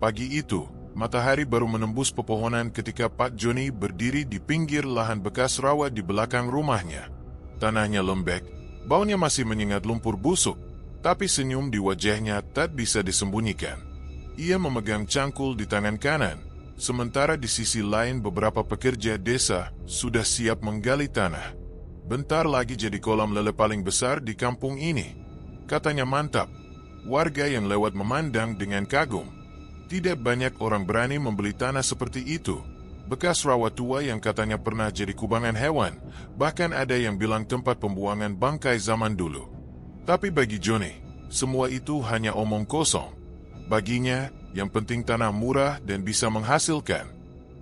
Pagi itu, matahari baru menembus pepohonan ketika Pak Joni berdiri di pinggir lahan bekas rawa di belakang rumahnya. Tanahnya lembek, baunya masih menyengat lumpur busuk, tapi senyum di wajahnya tak bisa disembunyikan. Ia memegang cangkul di tangan kanan, sementara di sisi lain beberapa pekerja desa sudah siap menggali tanah. Bentar lagi jadi kolam lele paling besar di kampung ini, katanya mantap. Warga yang lewat memandang dengan kagum. Tidak banyak orang berani membeli tanah seperti itu. Bekas rawa tua yang katanya pernah jadi kubangan hewan, bahkan ada yang bilang tempat pembuangan bangkai zaman dulu. Tapi bagi Joni, semua itu hanya omong kosong. Baginya, yang penting tanah murah dan bisa menghasilkan.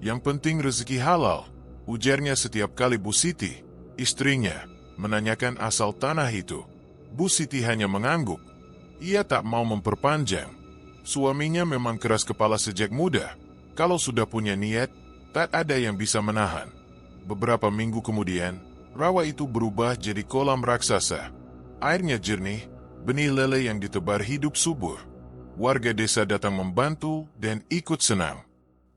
Yang penting rezeki halal, ujarnya setiap kali Bu Siti, istrinya, menanyakan asal tanah itu. Bu Siti hanya mengangguk. Ia tak mau memperpanjang. Suaminya memang keras kepala sejak muda. Kalau sudah punya niat, tak ada yang bisa menahan. Beberapa minggu kemudian, rawa itu berubah jadi kolam raksasa. Airnya jernih, benih lele yang ditebar hidup subur. Warga desa datang membantu dan ikut senang.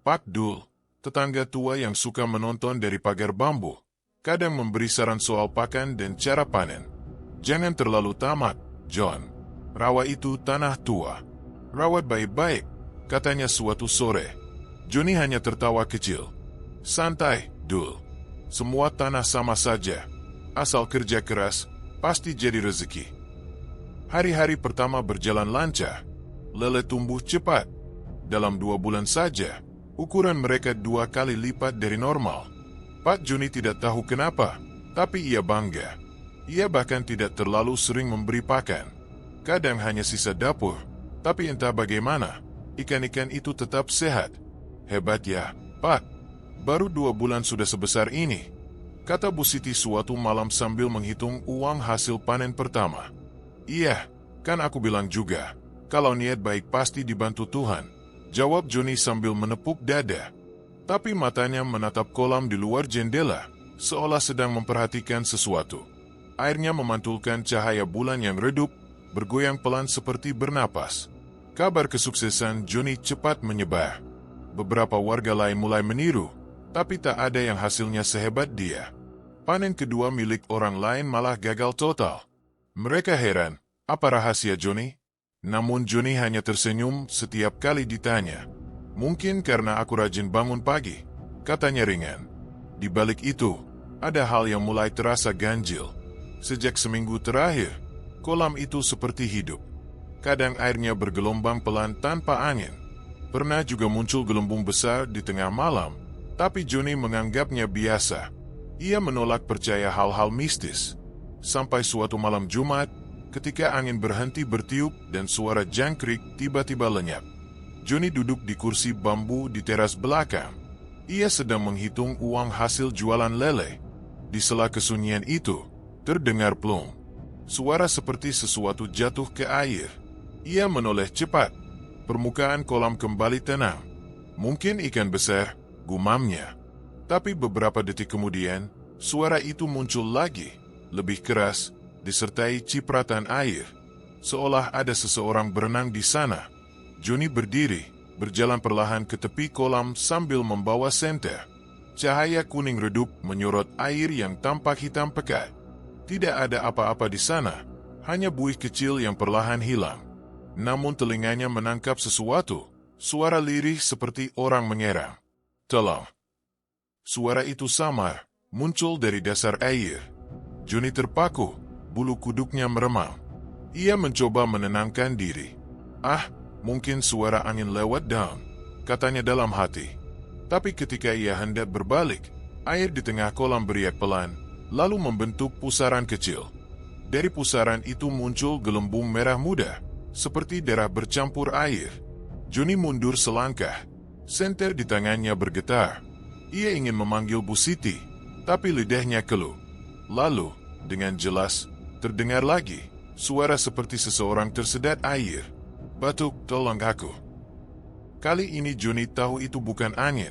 Pak Dul, tetangga tua yang suka menonton dari pagar bambu, kadang memberi saran soal pakan dan cara panen. Jangan terlalu tamak, John. Rawa itu tanah tua. Rawat baik-baik, katanya suatu sore. Joni hanya tertawa kecil. Santai, Dul. Semua tanah sama saja. Asal kerja keras, pasti jadi rezeki. Hari-hari pertama berjalan lancar. Lele tumbuh cepat. Dalam 2 bulan saja, ukuran mereka 2 kali lipat dari normal. Pak Joni tidak tahu kenapa, tapi ia bangga. Ia bahkan tidak terlalu sering memberi pakan. Kadang hanya sisa dapur, tapi entah bagaimana, ikan-ikan itu tetap sehat. Hebat ya, Pak. Baru 2 bulan sudah sebesar ini, kata Bu Siti suatu malam sambil menghitung uang hasil panen pertama. Iya, kan aku bilang juga, kalau niat baik pasti dibantu Tuhan, jawab Joni sambil menepuk dada. Tapi matanya menatap kolam di luar jendela, seolah sedang memperhatikan sesuatu. Airnya memantulkan cahaya bulan yang redup, bergoyang pelan seperti bernapas. Kabar kesuksesan Joni cepat menyebar. Beberapa warga lain mulai meniru, tapi tak ada yang hasilnya sehebat dia. Panen kedua milik orang lain malah gagal total. Mereka heran, apa rahasia Joni? Namun Joni hanya tersenyum setiap kali ditanya. Mungkin karena aku rajin bangun pagi, katanya ringan. Di balik itu, ada hal yang mulai terasa ganjil. Sejak seminggu terakhir, kolam itu seperti hidup. Kadang airnya bergelombang pelan tanpa angin. Pernah juga muncul gelembung besar di tengah malam, tapi Joni menganggapnya biasa. Ia menolak percaya hal-hal mistis. Sampai suatu malam Jumat, ketika angin berhenti bertiup dan suara jangkrik tiba-tiba lenyap. Joni duduk di kursi bambu di teras belakang. Ia sedang menghitung uang hasil jualan lele. Di sela kesunyian itu, terdengar plung. Suara seperti sesuatu jatuh ke air. Ia menoleh cepat. Permukaan kolam kembali tenang. Mungkin ikan besar, gumamnya. Tapi beberapa detik kemudian, suara itu muncul lagi, lebih keras, disertai cipratan air. Seolah ada seseorang berenang di sana. Joni berdiri, berjalan perlahan ke tepi kolam sambil membawa senter. Cahaya kuning redup menyorot air yang tampak hitam pekat. Tidak ada apa-apa di sana, hanya buih kecil yang perlahan hilang. Namun telinganya menangkap sesuatu, suara lirih seperti orang mengerang. Tolong. Suara itu samar, muncul dari dasar air. Joni terpaku, bulu kuduknya meremang. Ia mencoba menenangkan diri. Mungkin suara angin lewat daun, katanya dalam hati. Tapi ketika ia hendak berbalik, air di tengah kolam beriak pelan, lalu membentuk pusaran kecil. Dari pusaran itu muncul gelembung merah muda, seperti darah bercampur air. Joni mundur selangkah, senter di tangannya bergetar. Ia ingin memanggil Bu Siti, tapi lidahnya keluh. Lalu, dengan jelas, terdengar lagi, suara seperti seseorang tersedat air. Batuk, tolong aku. Kali ini Joni tahu itu bukan angin.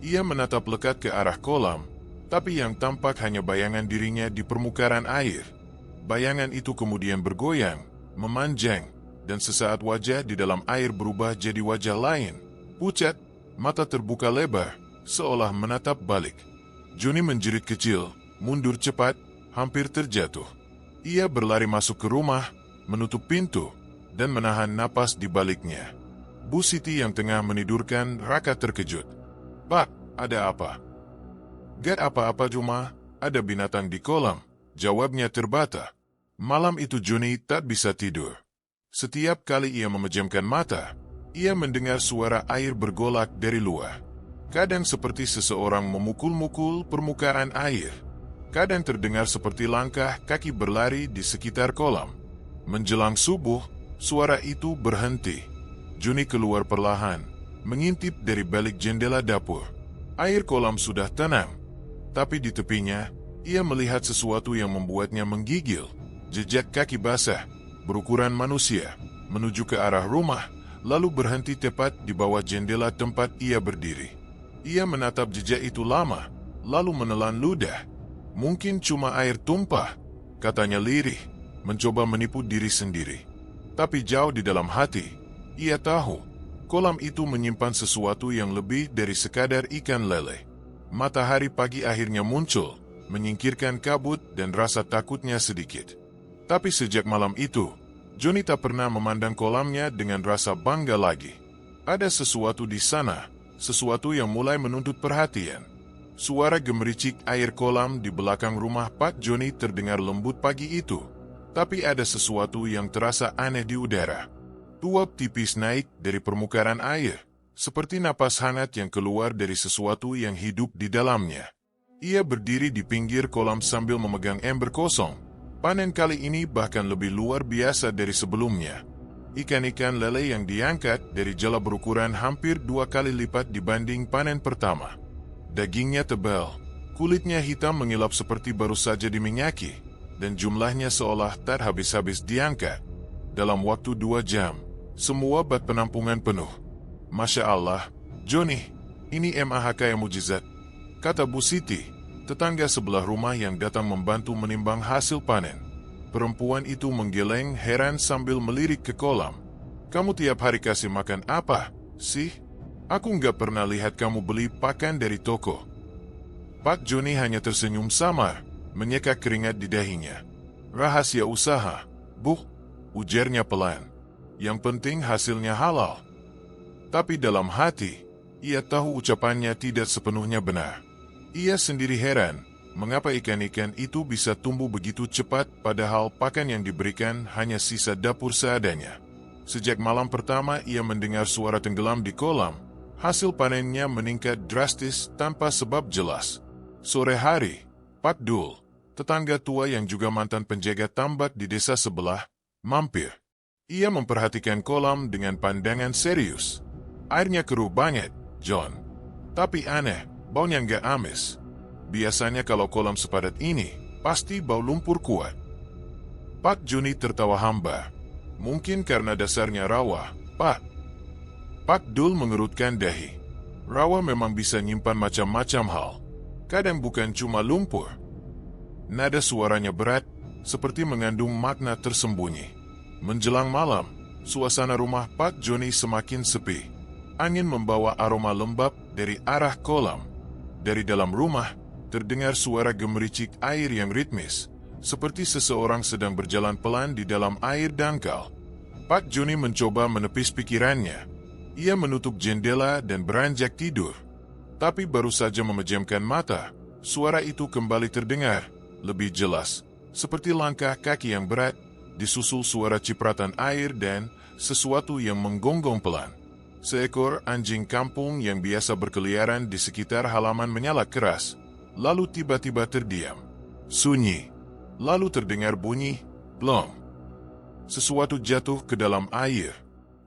Ia menatap lekat ke arah kolam, tapi yang tampak hanya bayangan dirinya di permukaan air. Bayangan itu kemudian bergoyang, memanjang, dan sesaat wajah di dalam air berubah jadi wajah lain, Pucat, mata terbuka lebar, seolah menatap balik. Johnny menjerit kecil, mundur cepat, hampir terjatuh. Ia berlari masuk ke rumah, menutup pintu, dan menahan napas di baliknya. Bu Siti yang tengah menidurkan Raka terkejut. "Pak, ada apa?" "Gak apa-apa, cuma ada binatang di kolam," jawabnya terbata. Malam itu Johnny tak bisa tidur. Setiap kali ia memejamkan mata, ia mendengar suara air bergolak dari luar. Kadang seperti seseorang memukul-mukul permukaan air. Kadang terdengar seperti langkah kaki berlari di sekitar kolam. Menjelang subuh, suara itu berhenti. Johnny keluar perlahan, mengintip dari balik jendela dapur. Air kolam sudah tenang, tapi di tepinya, ia melihat sesuatu yang membuatnya menggigil. Jejak kaki basah, berukuran manusia, menuju ke arah rumah, lalu berhenti tepat di bawah jendela tempat ia berdiri. Ia menatap jejak itu lama, lalu menelan ludah. "Mungkin cuma air tumpah," katanya lirih, mencoba menipu diri sendiri. Tapi jauh di dalam hati, ia tahu, kolam itu menyimpan sesuatu yang lebih dari sekadar ikan lele. Matahari pagi akhirnya muncul, menyingkirkan kabut dan rasa takutnya sedikit. Tapi sejak malam itu, Johnny tak pernah memandang kolamnya dengan rasa bangga lagi. Ada sesuatu di sana, sesuatu yang mulai menuntut perhatian. Suara gemericik air kolam di belakang rumah Pak Johnny terdengar lembut pagi itu, tapi ada sesuatu yang terasa aneh di udara. Uap tipis naik dari permukaan air, seperti napas hangat yang keluar dari sesuatu yang hidup di dalamnya. Ia berdiri di pinggir kolam sambil memegang ember kosong. Panen kali ini bahkan lebih luar biasa dari sebelumnya. Ikan-ikan lele yang diangkat dari jala berukuran hampir 2 kali lipat dibanding panen pertama. Dagingnya tebal, kulitnya hitam mengilap seperti baru saja diminyaki, dan jumlahnya seolah tak habis-habis diangkat. Dalam waktu 2 jam, semua bak penampungan penuh. "Masya Allah, Johnny, ini MAHK yang mujizat," kata Bu Siti, tetangga sebelah rumah yang datang membantu menimbang hasil panen. Perempuan itu menggeleng heran sambil melirik ke kolam. "Kamu tiap hari kasih makan apa, sih? Aku nggak pernah lihat kamu beli pakan dari toko." Pak Johnny hanya tersenyum samar, menyeka keringat di dahinya. "Rahasia usaha, Bu," ujarnya pelan. "Yang penting hasilnya halal." Tapi dalam hati, ia tahu ucapannya tidak sepenuhnya benar. Ia sendiri heran, mengapa ikan-ikan itu bisa tumbuh begitu cepat padahal pakan yang diberikan hanya sisa dapur seadanya. Sejak malam pertama ia mendengar suara tenggelam di kolam, hasil panennya meningkat drastis tanpa sebab jelas. Sore hari, Pak Dul, tetangga tua yang juga mantan penjaga tambak di desa sebelah, mampir. Ia memperhatikan kolam dengan pandangan serius. "Airnya keruh banget, John. Tapi aneh, baunya nggak amis. Biasanya kalau kolam sepadat ini, pasti bau lumpur kuat." Pak Johnny tertawa hambar. "Mungkin karena dasarnya rawa, Pak." Pak Dul mengerutkan dahi. Rawa memang bisa nyimpan macam-macam hal. Kadang bukan cuma lumpur. Nada suaranya berat, seperti mengandung makna tersembunyi. Menjelang malam, suasana rumah Pak Johnny semakin sepi. Angin membawa aroma lembab dari arah kolam. Dari dalam rumah, terdengar suara gemericik air yang ritmis, seperti seseorang sedang berjalan pelan di dalam air dangkal. Pak Johnny mencoba menepis pikirannya. Ia menutup jendela dan beranjak tidur. Tapi baru saja memejamkan mata, suara itu kembali terdengar, lebih jelas, seperti langkah kaki yang berat, disusul suara cipratan air dan sesuatu yang menggonggong pelan. Seekor anjing kampung yang biasa berkeliaran di sekitar halaman menyala keras, lalu tiba-tiba terdiam. Sunyi. Lalu terdengar bunyi, plong. Sesuatu jatuh ke dalam air.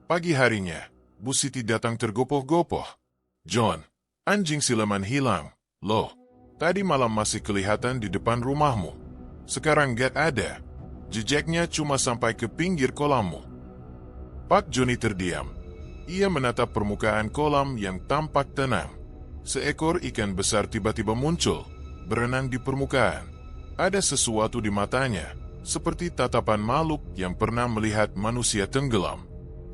Pagi harinya, Bu Siti datang tergopoh-gopoh. "John, anjing siluman hilang. Loh, tadi malam masih kelihatan di depan rumahmu. Sekarang gak ada. Jejaknya cuma sampai ke pinggir kolammu." Pak Johnny terdiam. Ia menatap permukaan kolam yang tampak tenang. Seekor ikan besar tiba-tiba muncul, berenang di permukaan. Ada sesuatu di matanya, seperti tatapan makhluk yang pernah melihat manusia tenggelam.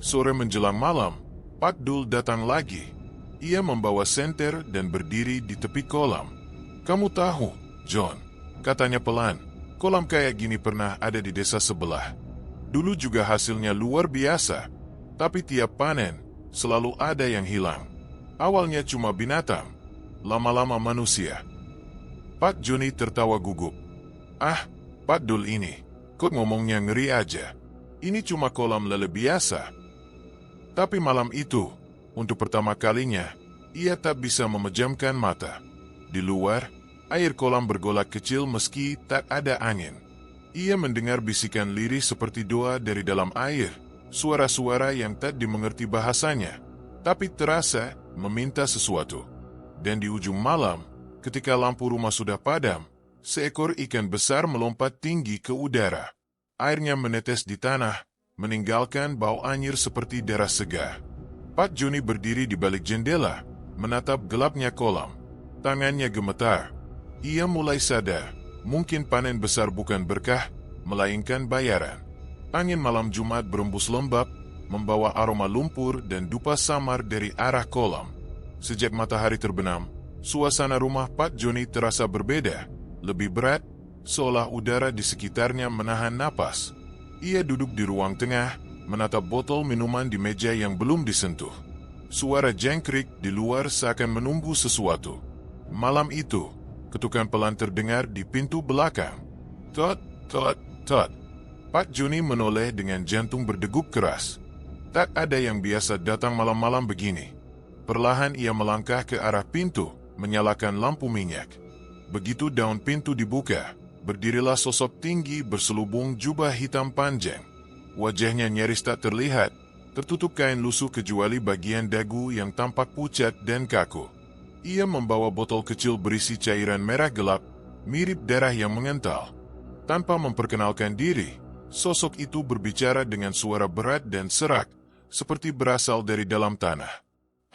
Sore menjelang malam, Pak Dul datang lagi. Ia membawa senter dan berdiri di tepi kolam. "Kamu tahu, John," katanya pelan, "kolam kayak gini pernah ada di desa sebelah. Dulu juga hasilnya luar biasa, tapi tiap panen selalu ada yang hilang. Awalnya cuma binatang, lama-lama manusia." Pak Joni tertawa gugup. "Ah, Pak Dul ini, kok ngomongnya ngeri aja. Ini cuma kolam lele biasa." Tapi malam itu, untuk pertama kalinya, ia tak bisa memejamkan mata. Di luar, air kolam bergolak kecil meski tak ada angin. Ia mendengar bisikan lirih seperti doa dari dalam air, suara-suara yang tak dimengerti bahasanya, tapi terasa meminta sesuatu. Dan di ujung malam, ketika lampu rumah sudah padam, seekor ikan besar melompat tinggi ke udara. Airnya menetes di tanah, meninggalkan bau anyir seperti darah segar. Pak Joni berdiri di balik jendela, menatap gelapnya kolam. Tangannya gemetar. Ia mulai sadar, mungkin panen besar bukan berkah, melainkan bayaran. Angin malam Jumat berembus lembab, membawa aroma lumpur dan dupa samar dari arah kolam. Sejak matahari terbenam, suasana rumah Pak Joni terasa berbeda, lebih berat, seolah udara di sekitarnya menahan napas. Ia duduk di ruang tengah, menatap botol minuman di meja yang belum disentuh. Suara jengkrik di luar seakan menunggu sesuatu. Malam itu, ketukan pelan terdengar di pintu belakang. Tot, tot, tot. Pak Joni menoleh dengan jantung berdegup keras. Tak ada yang biasa datang malam-malam begini. Perlahan ia melangkah ke arah pintu, menyalakan lampu minyak. Begitu daun pintu dibuka, berdirilah sosok tinggi berselubung jubah hitam panjang. Wajahnya nyaris tak terlihat, tertutup kain lusuh kecuali bagian dagu yang tampak pucat dan kaku. Ia membawa botol kecil berisi cairan merah gelap, mirip darah yang mengental. Tanpa memperkenalkan diri, sosok itu berbicara dengan suara berat dan serak, seperti berasal dari dalam tanah.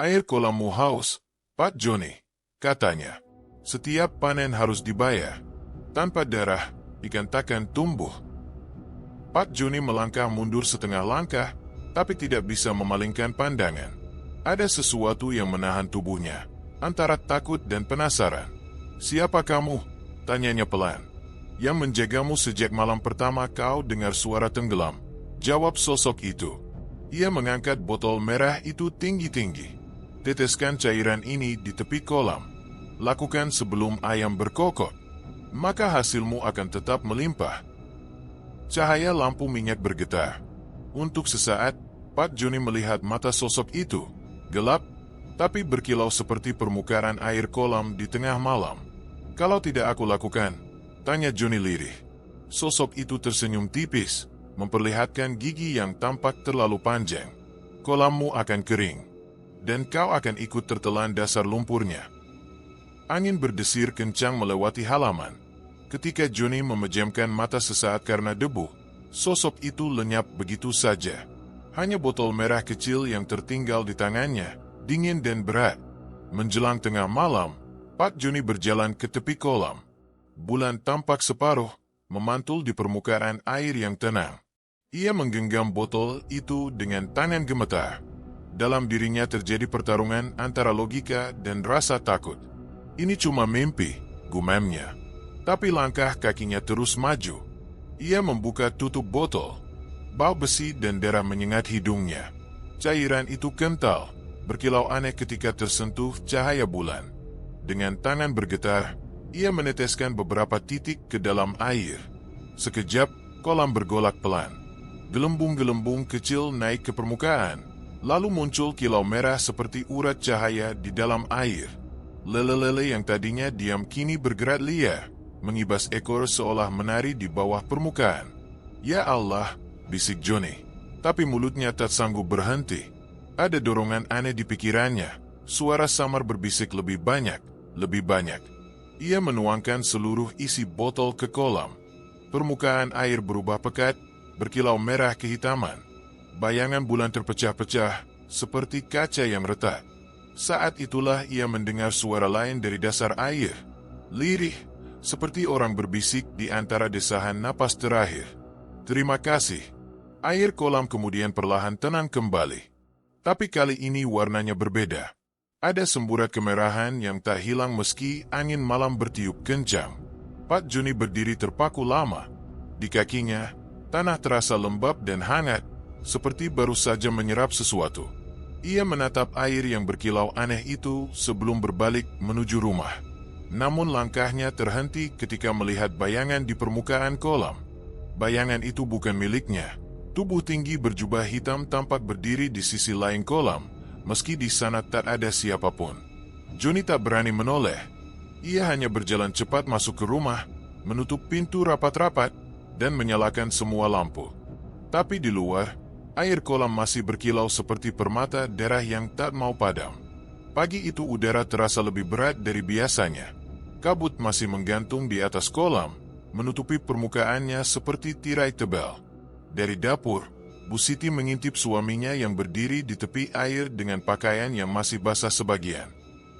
"Air kolammu haus, Pak Joni," katanya. "Setiap panen harus dibayar. Tanpa darah, ikan takkan tumbuh." Pak Joni melangkah mundur setengah langkah, tapi tidak bisa memalingkan pandangan. Ada sesuatu yang menahan tubuhnya, antara takut dan penasaran. "Siapa kamu?" tanyanya pelan. "Yang menjagamu sejak malam pertama kau dengar suara tenggelam," jawab sosok itu. Ia mengangkat botol merah itu tinggi-tinggi. "Teteskan cairan ini di tepi kolam. Lakukan sebelum ayam berkokok, maka hasilmu akan tetap melimpah." Cahaya lampu minyak bergetar. Untuk sesaat, Pak Joni melihat mata sosok itu, gelap, tapi berkilau seperti permukaan air kolam di tengah malam. "Kalau tidak aku lakukan?" tanya Joni lirih. Sosok itu tersenyum tipis, memperlihatkan gigi yang tampak terlalu panjang. "Kolammu akan kering, dan kau akan ikut tertelan dasar lumpurnya." Angin berdesir kencang melewati halaman. Ketika Joni memejamkan mata sesaat karena debu, sosok itu lenyap begitu saja. Hanya botol merah kecil yang tertinggal di tangannya, dingin dan berat. Menjelang tengah malam, Pak Joni berjalan ke tepi kolam. Bulan tampak separuh, memantul di permukaan air yang tenang. Ia menggenggam botol itu dengan tangan gemetar. Dalam dirinya terjadi pertarungan antara logika dan rasa takut. "Ini cuma mimpi," gumamnya. Tapi langkah kakinya terus maju. Ia membuka tutup botol. Bau besi dan darah menyengat hidungnya. Cairan itu kental, berkilau aneh ketika tersentuh cahaya bulan. Dengan tangan bergetar, ia meneteskan beberapa titik ke dalam air. Sekejap, kolam bergolak pelan. Gelembung-gelembung kecil naik ke permukaan, lalu muncul kilau merah seperti urat cahaya di dalam air. Lele-lele yang tadinya diam kini bergerak liar, mengibas ekor seolah menari di bawah permukaan. "Ya Allah," bisik Joni. Tapi mulutnya tak sanggup berhenti. Ada dorongan aneh di pikirannya. Suara samar berbisik lebih banyak, lebih banyak. Ia menuangkan seluruh isi botol ke kolam. Permukaan air berubah pekat, berkilau merah kehitaman. Bayangan bulan terpecah-pecah, seperti kaca yang retak. Saat itulah ia mendengar suara lain dari dasar air. Lirih, seperti orang berbisik di antara desahan napas terakhir. "Terima kasih." Air kolam kemudian perlahan tenang kembali. Tapi kali ini warnanya berbeda. Ada semburat kemerahan yang tak hilang meski angin malam bertiup kencang. Pak Joni berdiri terpaku lama. Di kakinya, tanah terasa lembab dan hangat, seperti baru saja menyerap sesuatu. Ia menatap air yang berkilau aneh itu sebelum berbalik menuju rumah. Namun langkahnya terhenti ketika melihat bayangan di permukaan kolam. Bayangan itu bukan miliknya. Tubuh tinggi berjubah hitam tampak berdiri di sisi lain kolam, meski di sana tak ada siapapun. Joni tak berani menoleh. Ia hanya berjalan cepat masuk ke rumah, menutup pintu rapat-rapat, dan menyalakan semua lampu. Tapi di luar, air kolam masih berkilau seperti permata darah yang tak mau padam. Pagi itu udara terasa lebih berat dari biasanya. Kabut masih menggantung di atas kolam, menutupi permukaannya seperti tirai tebal. Dari dapur, Bu Siti mengintip suaminya yang berdiri di tepi air dengan pakaian yang masih basah sebagian.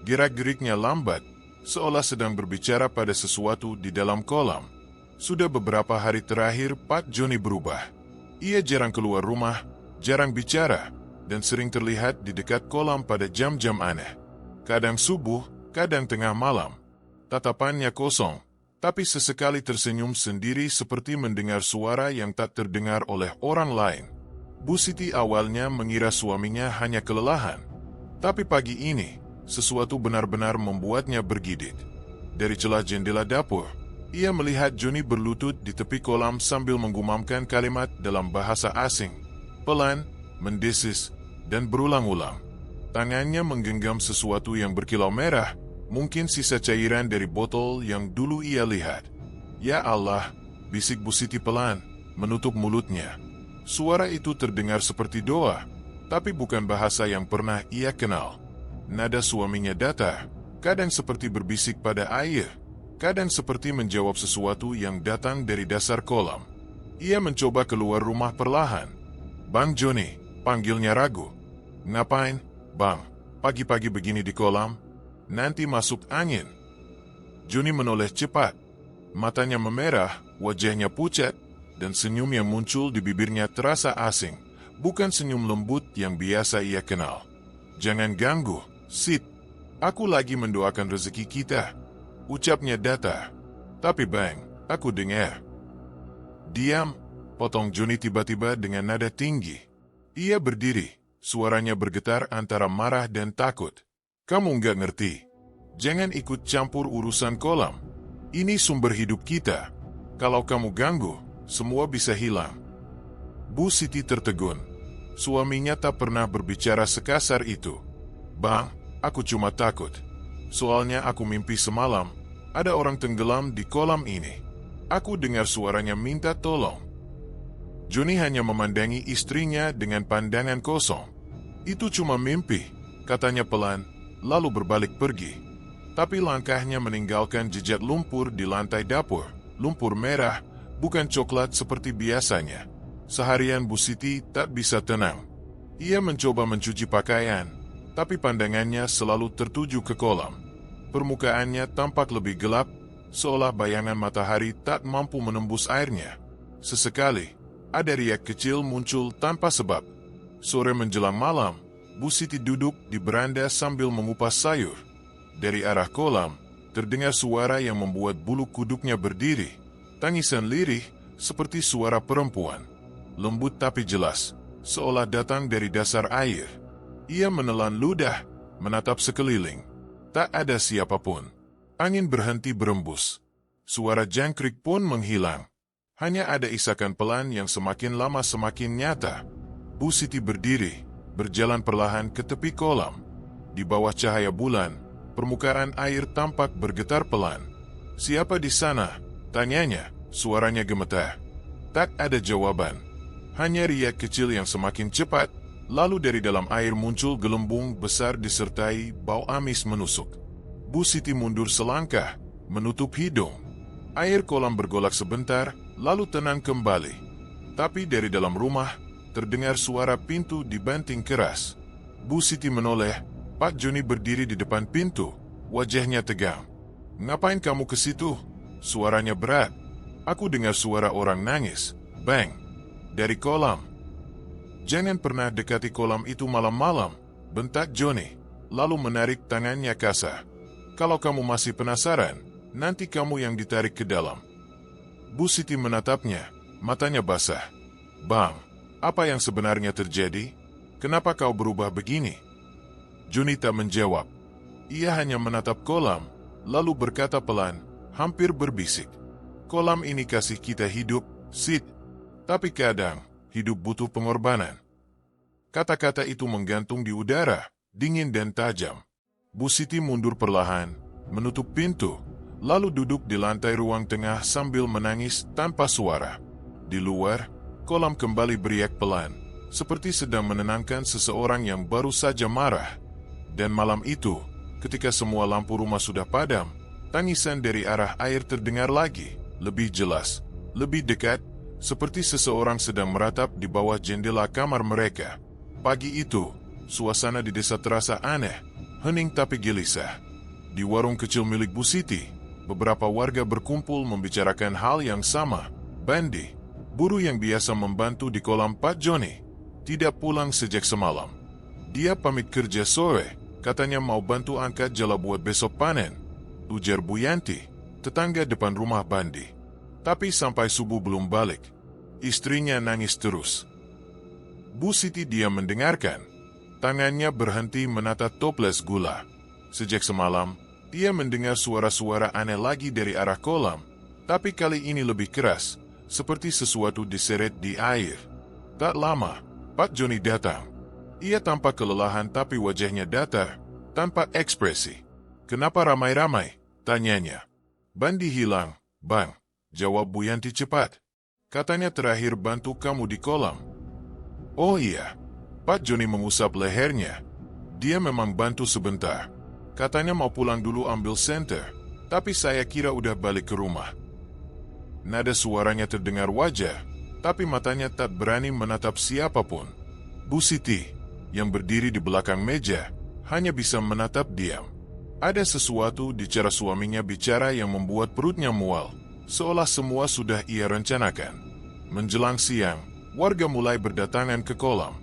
Gerak-geriknya lambat, seolah sedang berbicara pada sesuatu di dalam kolam. Sudah beberapa hari terakhir Pak Joni berubah. Ia jarang keluar rumah, jarang bicara, dan sering terlihat di dekat kolam pada jam-jam aneh. Kadang subuh, kadang tengah malam. Tatapannya kosong, tapi sesekali tersenyum sendiri seperti mendengar suara yang tak terdengar oleh orang lain. Bu Siti awalnya mengira suaminya hanya kelelahan. Tapi pagi ini, sesuatu benar-benar membuatnya bergigit. Dari celah jendela dapur, ia melihat Joni berlutut di tepi kolam sambil menggumamkan kalimat dalam bahasa asing. Pelan, mendesis, dan berulang-ulang. Tangannya menggenggam sesuatu yang berkilau merah, mungkin sisa cairan dari botol yang dulu ia lihat. Ya Allah, bisik Bu Siti pelan, menutup mulutnya. Suara itu terdengar seperti doa, tapi bukan bahasa yang pernah ia kenal. Nada suaminya datar, kadang seperti berbisik pada air, kadang seperti menjawab sesuatu yang datang dari dasar kolam. Ia mencoba keluar rumah perlahan. "Bang Joni," panggilnya ragu. "Ngapain, Bang? Pagi-pagi begini di kolam? Nanti masuk angin." Joni menoleh cepat. Matanya memerah, wajahnya pucat, dan senyum yang muncul di bibirnya terasa asing. Bukan senyum lembut yang biasa ia kenal. "Jangan ganggu, Sid. Aku lagi mendoakan rezeki kita," ucapnya datar. "Tapi Bang, aku dengar." "Diam," potong Joni tiba-tiba dengan nada tinggi. Ia berdiri, suaranya bergetar antara marah dan takut. "Kamu nggak ngerti. Jangan ikut campur urusan kolam. Ini sumber hidup kita. Kalau kamu ganggu, semua bisa hilang." Bu Siti tertegun. Suaminya tak pernah berbicara sekasar itu. "Bang, aku cuma takut. Soalnya aku mimpi semalam ada orang tenggelam di kolam ini. Aku dengar suaranya minta tolong." Joni hanya memandangi istrinya dengan pandangan kosong. "Itu cuma mimpi," katanya pelan, lalu berbalik pergi. Tapi langkahnya meninggalkan jejak lumpur di lantai dapur. Lumpur merah, bukan coklat seperti biasanya. Seharian Bu Siti tak bisa tenang. Ia mencoba mencuci pakaian, tapi pandangannya selalu tertuju ke kolam. Permukaannya tampak lebih gelap, seolah bayangan matahari tak mampu menembus airnya. Sesekali, ada riak kecil muncul tanpa sebab. Sore menjelang malam, Bu Siti duduk di beranda sambil mengupas sayur. Dari arah kolam, terdengar suara yang membuat bulu kuduknya berdiri. Tangisan lirih, seperti suara perempuan. Lembut tapi jelas, seolah datang dari dasar air. Ia menelan ludah, menatap sekeliling. Tak ada siapapun. Angin berhenti berembus. Suara jangkrik pun menghilang. Hanya ada isakan pelan yang semakin lama semakin nyata. Bu Siti berdiri, berjalan perlahan ke tepi kolam. Di bawah cahaya bulan, permukaan air tampak bergetar pelan. "Siapa di sana?" tanyanya, suaranya gemetar. Tak ada jawaban. Hanya riak kecil yang semakin cepat. Lalu dari dalam air muncul gelembung besar disertai bau amis menusuk. Bu Siti mundur selangkah, menutup hidung. Air kolam bergolak sebentar, lalu tenang kembali. Tapi dari dalam rumah, terdengar suara pintu dibanting keras. Bu Siti menoleh. Pak Joni berdiri di depan pintu, wajahnya tegang. "Ngapain kamu ke situ?" Suaranya berat. "Aku dengar suara orang nangis, Bang. Dari kolam." Jangan pernah dekati kolam itu malam-malam, bentak Johnny, lalu menarik tangannya Kasa. Kalau kamu masih penasaran, nanti kamu yang ditarik ke dalam. Bu Siti menatapnya, matanya basah. Bang, apa yang sebenarnya terjadi? Kenapa kau berubah begini? Johnny tak menjawab. Ia hanya menatap kolam, lalu berkata pelan, hampir berbisik. Kolam ini kasih kita hidup, Sid. Tapi kadang, hidup butuh pengorbanan. Kata-kata itu menggantung di udara, dingin dan tajam. Bu Siti mundur perlahan, menutup pintu, lalu duduk di lantai ruang tengah sambil menangis tanpa suara. Di luar, kolam kembali beriak pelan, seperti sedang menenangkan seseorang yang baru saja marah. Dan malam itu, ketika semua lampu rumah sudah padam, tangisan dari arah air terdengar lagi, lebih jelas, lebih dekat, seperti seseorang sedang meratap di bawah jendela kamar mereka. Pagi itu, suasana di desa terasa aneh, hening tapi gelisah. Di warung kecil milik Bu Siti, beberapa warga berkumpul membicarakan hal yang sama. Bandi, buruh yang biasa membantu di kolam Pak Johnny, tidak pulang sejak semalam. Dia pamit kerja sore, katanya mau bantu angkat jala buat besok panen, ujar Bu Yanti, tetangga depan rumah Bandi. Tapi sampai subuh belum balik. Istrinya nangis terus. Bu Siti diam mendengarkan. Tangannya berhenti menata toples gula. Sejak semalam, dia mendengar suara-suara aneh lagi dari arah kolam, tapi kali ini lebih keras, seperti sesuatu diseret di air. Tak lama, Pak Johnny datang. Ia tampak kelelahan tapi wajahnya datar, tanpa ekspresi. Kenapa ramai-ramai? Tanyanya. Bandi hilang, Bang, jawab Bu Yanti cepat. Katanya terakhir bantu kamu di kolam. Oh iya, Pak Johnny mengusap lehernya. Dia memang bantu sebentar. Katanya mau pulang dulu ambil senter, tapi saya kira udah balik ke rumah. Nada suaranya terdengar wajar, tapi matanya tak berani menatap siapapun. Bu Siti, yang berdiri di belakang meja, hanya bisa menatap diam. Ada sesuatu di cara suaminya bicara yang membuat perutnya mual, seolah semua sudah ia rencanakan. Menjelang siang, warga mulai berdatangan ke kolam.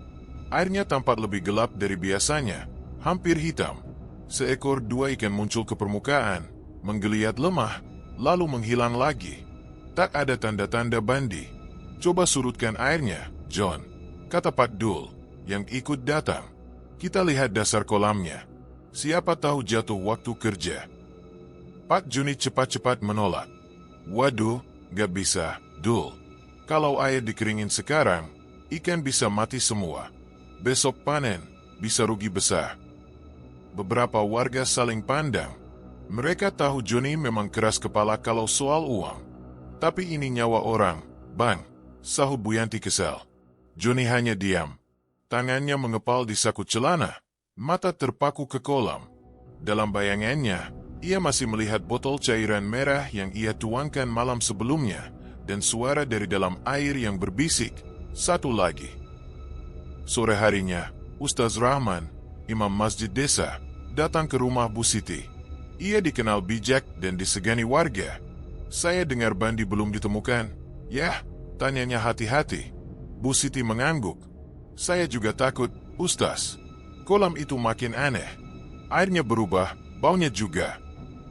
Airnya tampak lebih gelap dari biasanya, hampir hitam. Seekor dua ikan muncul ke permukaan, menggeliat lemah, lalu menghilang lagi. Tak ada tanda-tanda Bandi. Coba surutkan airnya, John, kata Pak Dul, yang ikut datang. Kita lihat dasar kolamnya. Siapa tahu jatuh waktu kerja. Pak Johnny cepat-cepat menolak. Waduh, gak bisa, Dul. Kalau air dikeringin sekarang, ikan bisa mati semua. Besok panen, bisa rugi besar. Beberapa warga saling pandang. Mereka tahu Johnny memang keras kepala kalau soal uang. Tapi ini nyawa orang, Bang, sahut Bu Yanti kesal. Johnny hanya diam. Tangannya mengepal di saku celana, mata terpaku ke kolam. Dalam bayangannya, ia masih melihat botol cairan merah yang ia tuangkan malam sebelumnya, dan suara dari dalam air yang berbisik, satu lagi. Sore harinya, Ustaz Rahman, imam masjid desa, datang ke rumah Bu Siti. Ia dikenal bijak dan disegani warga. Saya dengar Bandi belum ditemukan. Yah, tanyanya hati-hati. Bu Siti mengangguk. Saya juga takut, Ustaz. Kolam itu makin aneh. Airnya berubah, baunya juga.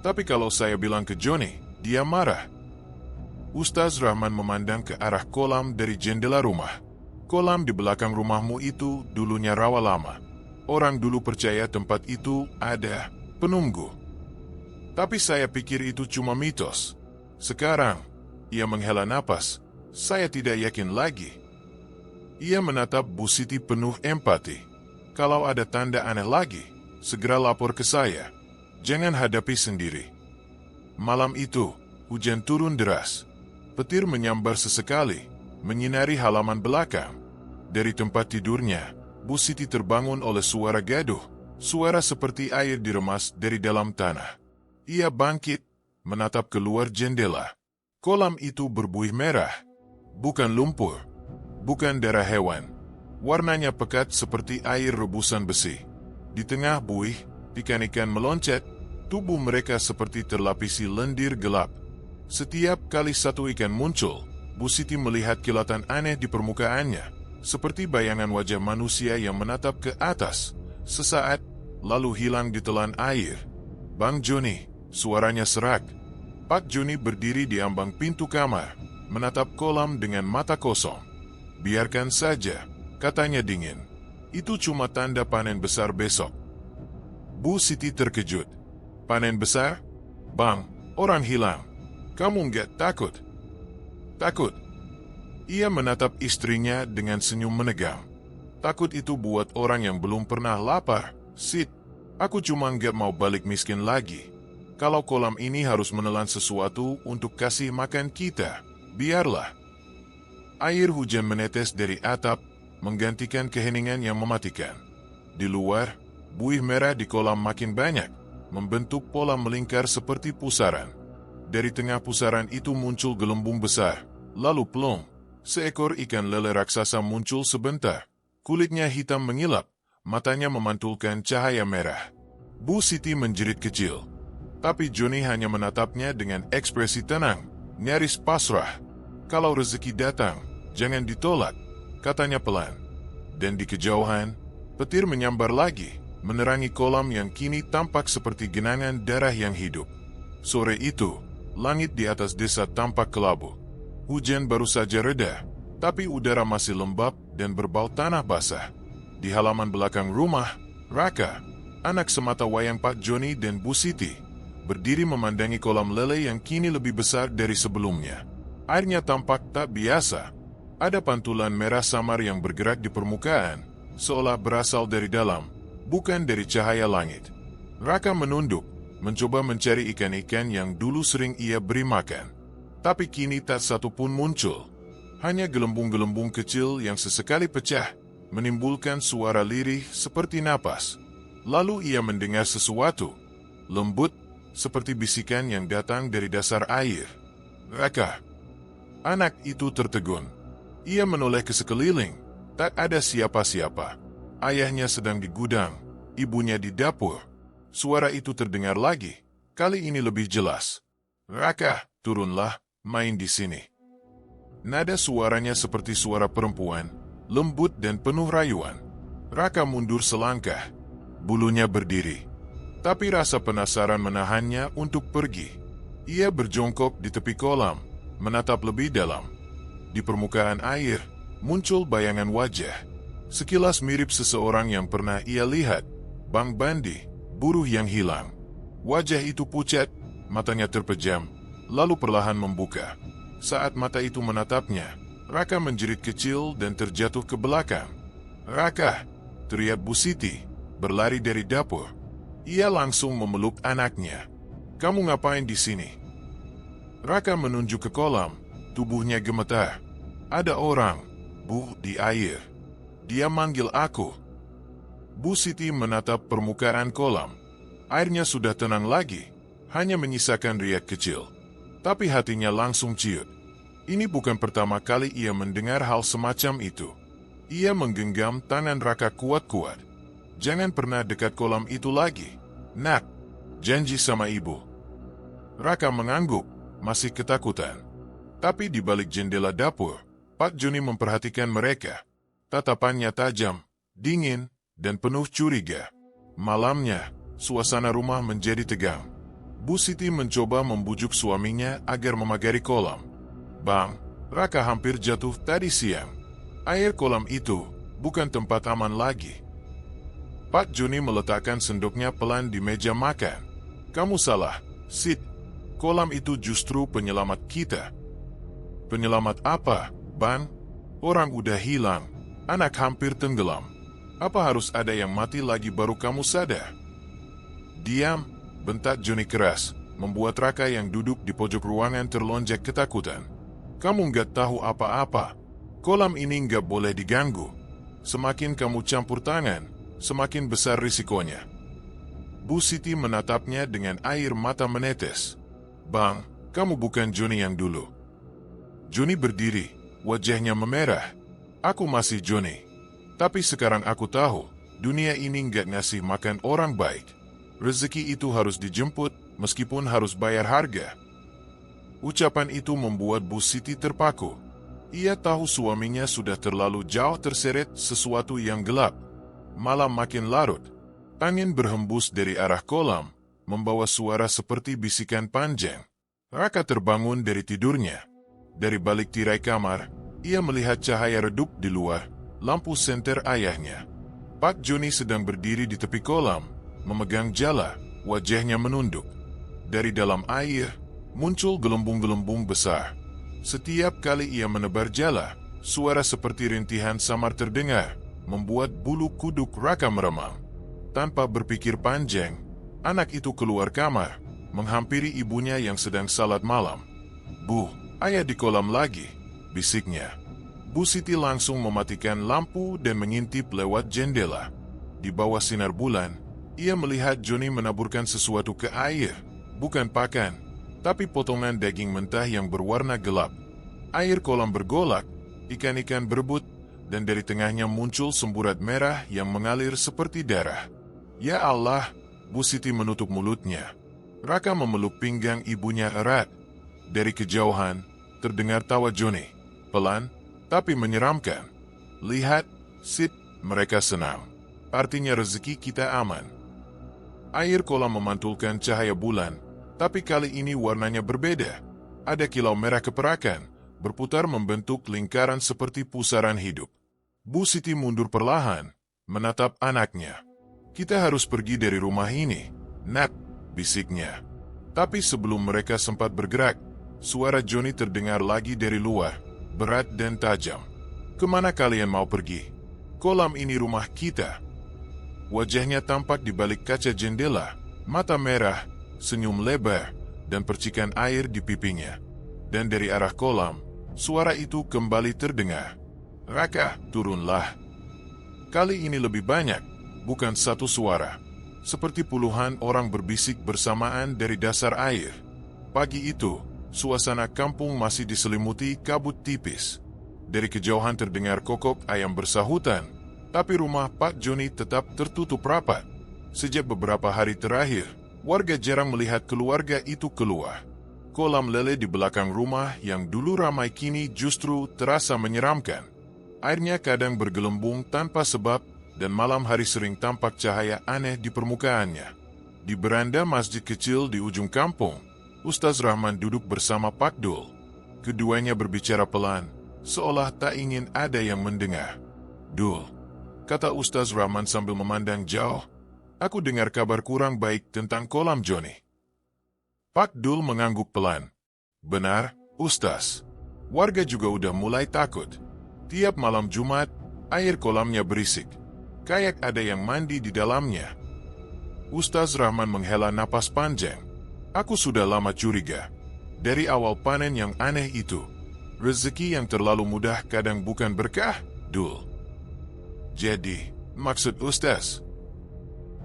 Tapi kalau saya bilang ke Johnny, dia marah. Ustaz Rahman memandang ke arah kolam dari jendela rumah. Kolam di belakang rumahmu itu dulunya rawa lama. Orang dulu percaya tempat itu ada penunggu. Tapi saya pikir itu cuma mitos. Sekarang, ia menghela napas. Saya tidak yakin lagi. Ia menatap Bu Siti penuh empati. Kalau ada tanda aneh lagi, segera lapor ke saya. Jangan hadapi sendiri. Malam itu, hujan turun deras. Petir menyambar sesekali, menyinari halaman belakang. Dari tempat tidurnya, Bu Siti terbangun oleh suara gaduh, suara seperti air diremas dari dalam tanah. Ia bangkit, menatap keluar jendela. Kolam itu berbuih merah, bukan lumpur, bukan darah hewan. Warnanya pekat seperti air rebusan besi. Di tengah buih, ikan-ikan meloncat, tubuh mereka seperti terlapisi lendir gelap. Setiap kali satu ikan muncul, Bu Siti melihat kilatan aneh di permukaannya, seperti bayangan wajah manusia yang menatap ke atas, sesaat, lalu hilang ditelan air. "Bang Joni," suaranya serak. Pak Joni berdiri di ambang pintu kamar, menatap kolam dengan mata kosong. "Biarkan saja," katanya dingin. "Itu cuma tanda panen besar besok." Bu Siti terkejut. "Panen besar? Bang, orang hilang. Kamu nggak takut?" "Takut?" Ia menatap istrinya dengan senyum menegang. "Takut itu buat orang yang belum pernah lapar, Sid. Aku cuma nggak mau balik miskin lagi. Kalau kolam ini harus menelan sesuatu untuk kasih makan kita, biarlah." Air hujan menetes dari atap, menggantikan keheningan yang mematikan. Di luar, buih merah di kolam makin banyak, membentuk pola melingkar seperti pusaran. Dari tengah pusaran itu muncul gelembung besar, lalu plong. Seekor ikan lele raksasa muncul sebentar. Kulitnya hitam mengilap, matanya memantulkan cahaya merah. Bu Siti menjerit kecil. Tapi Joni hanya menatapnya dengan ekspresi tenang, nyaris pasrah. "Kalau rezeki datang, jangan ditolak," katanya pelan. Dan di kejauhan, petir menyambar lagi, menerangi kolam yang kini tampak seperti genangan darah yang hidup. Sore itu, langit di atas desa tampak kelabu. Hujan baru saja reda, tapi udara masih lembab dan berbau tanah basah. Di halaman belakang rumah, Raka, anak semata wayang Pak Joni dan Bu Siti, berdiri memandangi kolam lele yang kini lebih besar dari sebelumnya. Airnya tampak tak biasa. Ada pantulan merah samar yang bergerak di permukaan, seolah berasal dari dalam, bukan dari cahaya langit. Raka menunduk, mencoba mencari ikan-ikan yang dulu sering ia beri makan. Tapi kini tak satu pun muncul. Hanya gelembung-gelembung kecil yang sesekali pecah, menimbulkan suara lirih seperti napas. Lalu ia mendengar sesuatu, lembut, seperti bisikan yang datang dari dasar air. "Raka." Anak itu tertegun. Ia menoleh ke sekeliling. Tak ada siapa-siapa. Ayahnya sedang di gudang, ibunya di dapur. Suara itu terdengar lagi, kali ini lebih jelas. "Raka, turunlah, main di sini." Nada suaranya seperti suara perempuan, lembut dan penuh rayuan. Raka mundur selangkah, bulunya berdiri. Tapi rasa penasaran menahannya untuk pergi. Ia berjongkok di tepi kolam, menatap lebih dalam. Di permukaan air, muncul bayangan wajah. Sekilas mirip seseorang yang pernah ia lihat, Bang Bandi, buruh yang hilang. Wajah itu pucat, matanya terpejam, lalu perlahan membuka. Saat mata itu menatapnya, Raka menjerit kecil dan terjatuh ke belakang. "Raka!" teriak Bu Siti, berlari dari dapur. Ia langsung memeluk anaknya. "Kamu ngapain di sini?" Raka menunjuk ke kolam, tubuhnya gemetar. "Ada orang, Bu, di air. Dia manggil aku." Bu Siti menatap permukaan kolam. Airnya sudah tenang lagi, hanya menyisakan riak kecil. Tapi hatinya langsung ciut. Ini bukan pertama kali ia mendengar hal semacam itu. Ia menggenggam tangan Raka kuat-kuat. "Jangan pernah dekat kolam itu lagi, Nak. Janji sama ibu." Raka mengangguk, masih ketakutan. Tapi di balik jendela dapur, Pak Joni memperhatikan mereka. Tatapannya tajam, dingin, dan penuh curiga. Malamnya, suasana rumah menjadi tegang. Bu Siti mencoba membujuk suaminya agar memagari kolam. "Bang, Raka hampir jatuh tadi siang. Air kolam itu bukan tempat aman lagi." Pak Joni meletakkan sendoknya pelan di meja makan. "Kamu salah, Sid. Kolam itu justru penyelamat kita." "Penyelamat apa, Bang? Orang udah hilang, anak hampir tenggelam. Apa harus ada yang mati lagi baru kamu sadar?" "Diam!" bentak Joni keras, membuat Raka yang duduk di pojok ruangan terlonjak ketakutan. "Kamu nggak tahu apa-apa. Kolam ini nggak boleh diganggu. Semakin kamu campur tangan, semakin besar risikonya." Bu Siti menatapnya dengan air mata menetes. "Bang, kamu bukan Joni yang dulu." Joni berdiri, wajahnya memerah. "Aku masih Joni. Tapi sekarang aku tahu, dunia ini nggak ngasih makan orang baik. Rezeki itu harus dijemput, meskipun harus bayar harga." Ucapan itu membuat Bu Siti terpaku. Ia tahu suaminya sudah terlalu jauh terseret sesuatu yang gelap. Malam makin larut. Angin berhembus dari arah kolam, membawa suara seperti bisikan panjang. Raka terbangun dari tidurnya. Dari balik tirai kamar, ia melihat cahaya redup di luar, lampu senter ayahnya. Pak Joni sedang berdiri di tepi kolam, memegang jala, wajahnya menunduk. Dari dalam air, muncul gelembung-gelembung besar. Setiap kali ia menebar jala, suara seperti rintihan samar terdengar, membuat bulu kuduk Raka meremang. Tanpa berpikir panjang, anak itu keluar kamar, menghampiri ibunya yang sedang salat malam. "Bu, ayah di kolam lagi," bisiknya. Bu Siti langsung mematikan lampu dan mengintip lewat jendela. Di bawah sinar bulan, ia melihat Joni menaburkan sesuatu ke air, bukan pakan, tapi potongan daging mentah yang berwarna gelap. Air kolam bergolak, ikan-ikan berebut, dan dari tengahnya muncul semburat merah yang mengalir seperti darah. "Ya Allah!" Bu Siti menutup mulutnya. Raka memeluk pinggang ibunya erat. Dari kejauhan, terdengar tawa Joni. Pelan, tapi menyeramkan. "Lihat, Sid, mereka senang. Artinya rezeki kita aman." Air kolam memantulkan cahaya bulan, tapi kali ini warnanya berbeda. Ada kilau merah keperakan, berputar membentuk lingkaran seperti pusaran hidup. Bu Siti mundur perlahan, menatap anaknya. "Kita harus pergi dari rumah ini, Nak," bisiknya. Tapi sebelum mereka sempat bergerak, suara Joni terdengar lagi dari luar, berat dan tajam. "Kemana kalian mau pergi? Kolam ini rumah kita." Wajahnya tampak di balik kaca jendela, mata merah, senyum lebar, dan percikan air di pipinya. Dan dari arah kolam, suara itu kembali terdengar. "Raka, turunlah." Kali ini lebih banyak, bukan satu suara. Seperti puluhan orang berbisik bersamaan dari dasar air. Pagi itu, suasana kampung masih diselimuti kabut tipis. Dari kejauhan terdengar kokok ayam bersahutan, tapi rumah Pak Joni tetap tertutup rapat. Sejak beberapa hari terakhir, warga jarang melihat keluarga itu keluar. Kolam lele di belakang rumah yang dulu ramai kini justru terasa menyeramkan. Airnya kadang bergelembung tanpa sebab, dan malam hari sering tampak cahaya aneh di permukaannya. Di beranda masjid kecil di ujung kampung, Ustaz Rahman duduk bersama Pak Dul. Keduanya berbicara pelan, seolah tak ingin ada yang mendengar. "Dul," kata Ustaz Rahman sambil memandang jauh, "aku dengar kabar kurang baik tentang kolam Joni." Pak Dul mengangguk pelan. "Benar, Ustaz. Warga juga udah mulai takut. Tiap malam Jumat, air kolamnya berisik. Kayak ada yang mandi di dalamnya." Ustaz Rahman menghela napas panjang. "Aku sudah lama curiga. Dari awal panen yang aneh itu, rezeki yang terlalu mudah kadang bukan berkah, Dul." "Jadi, maksud Ustaz?"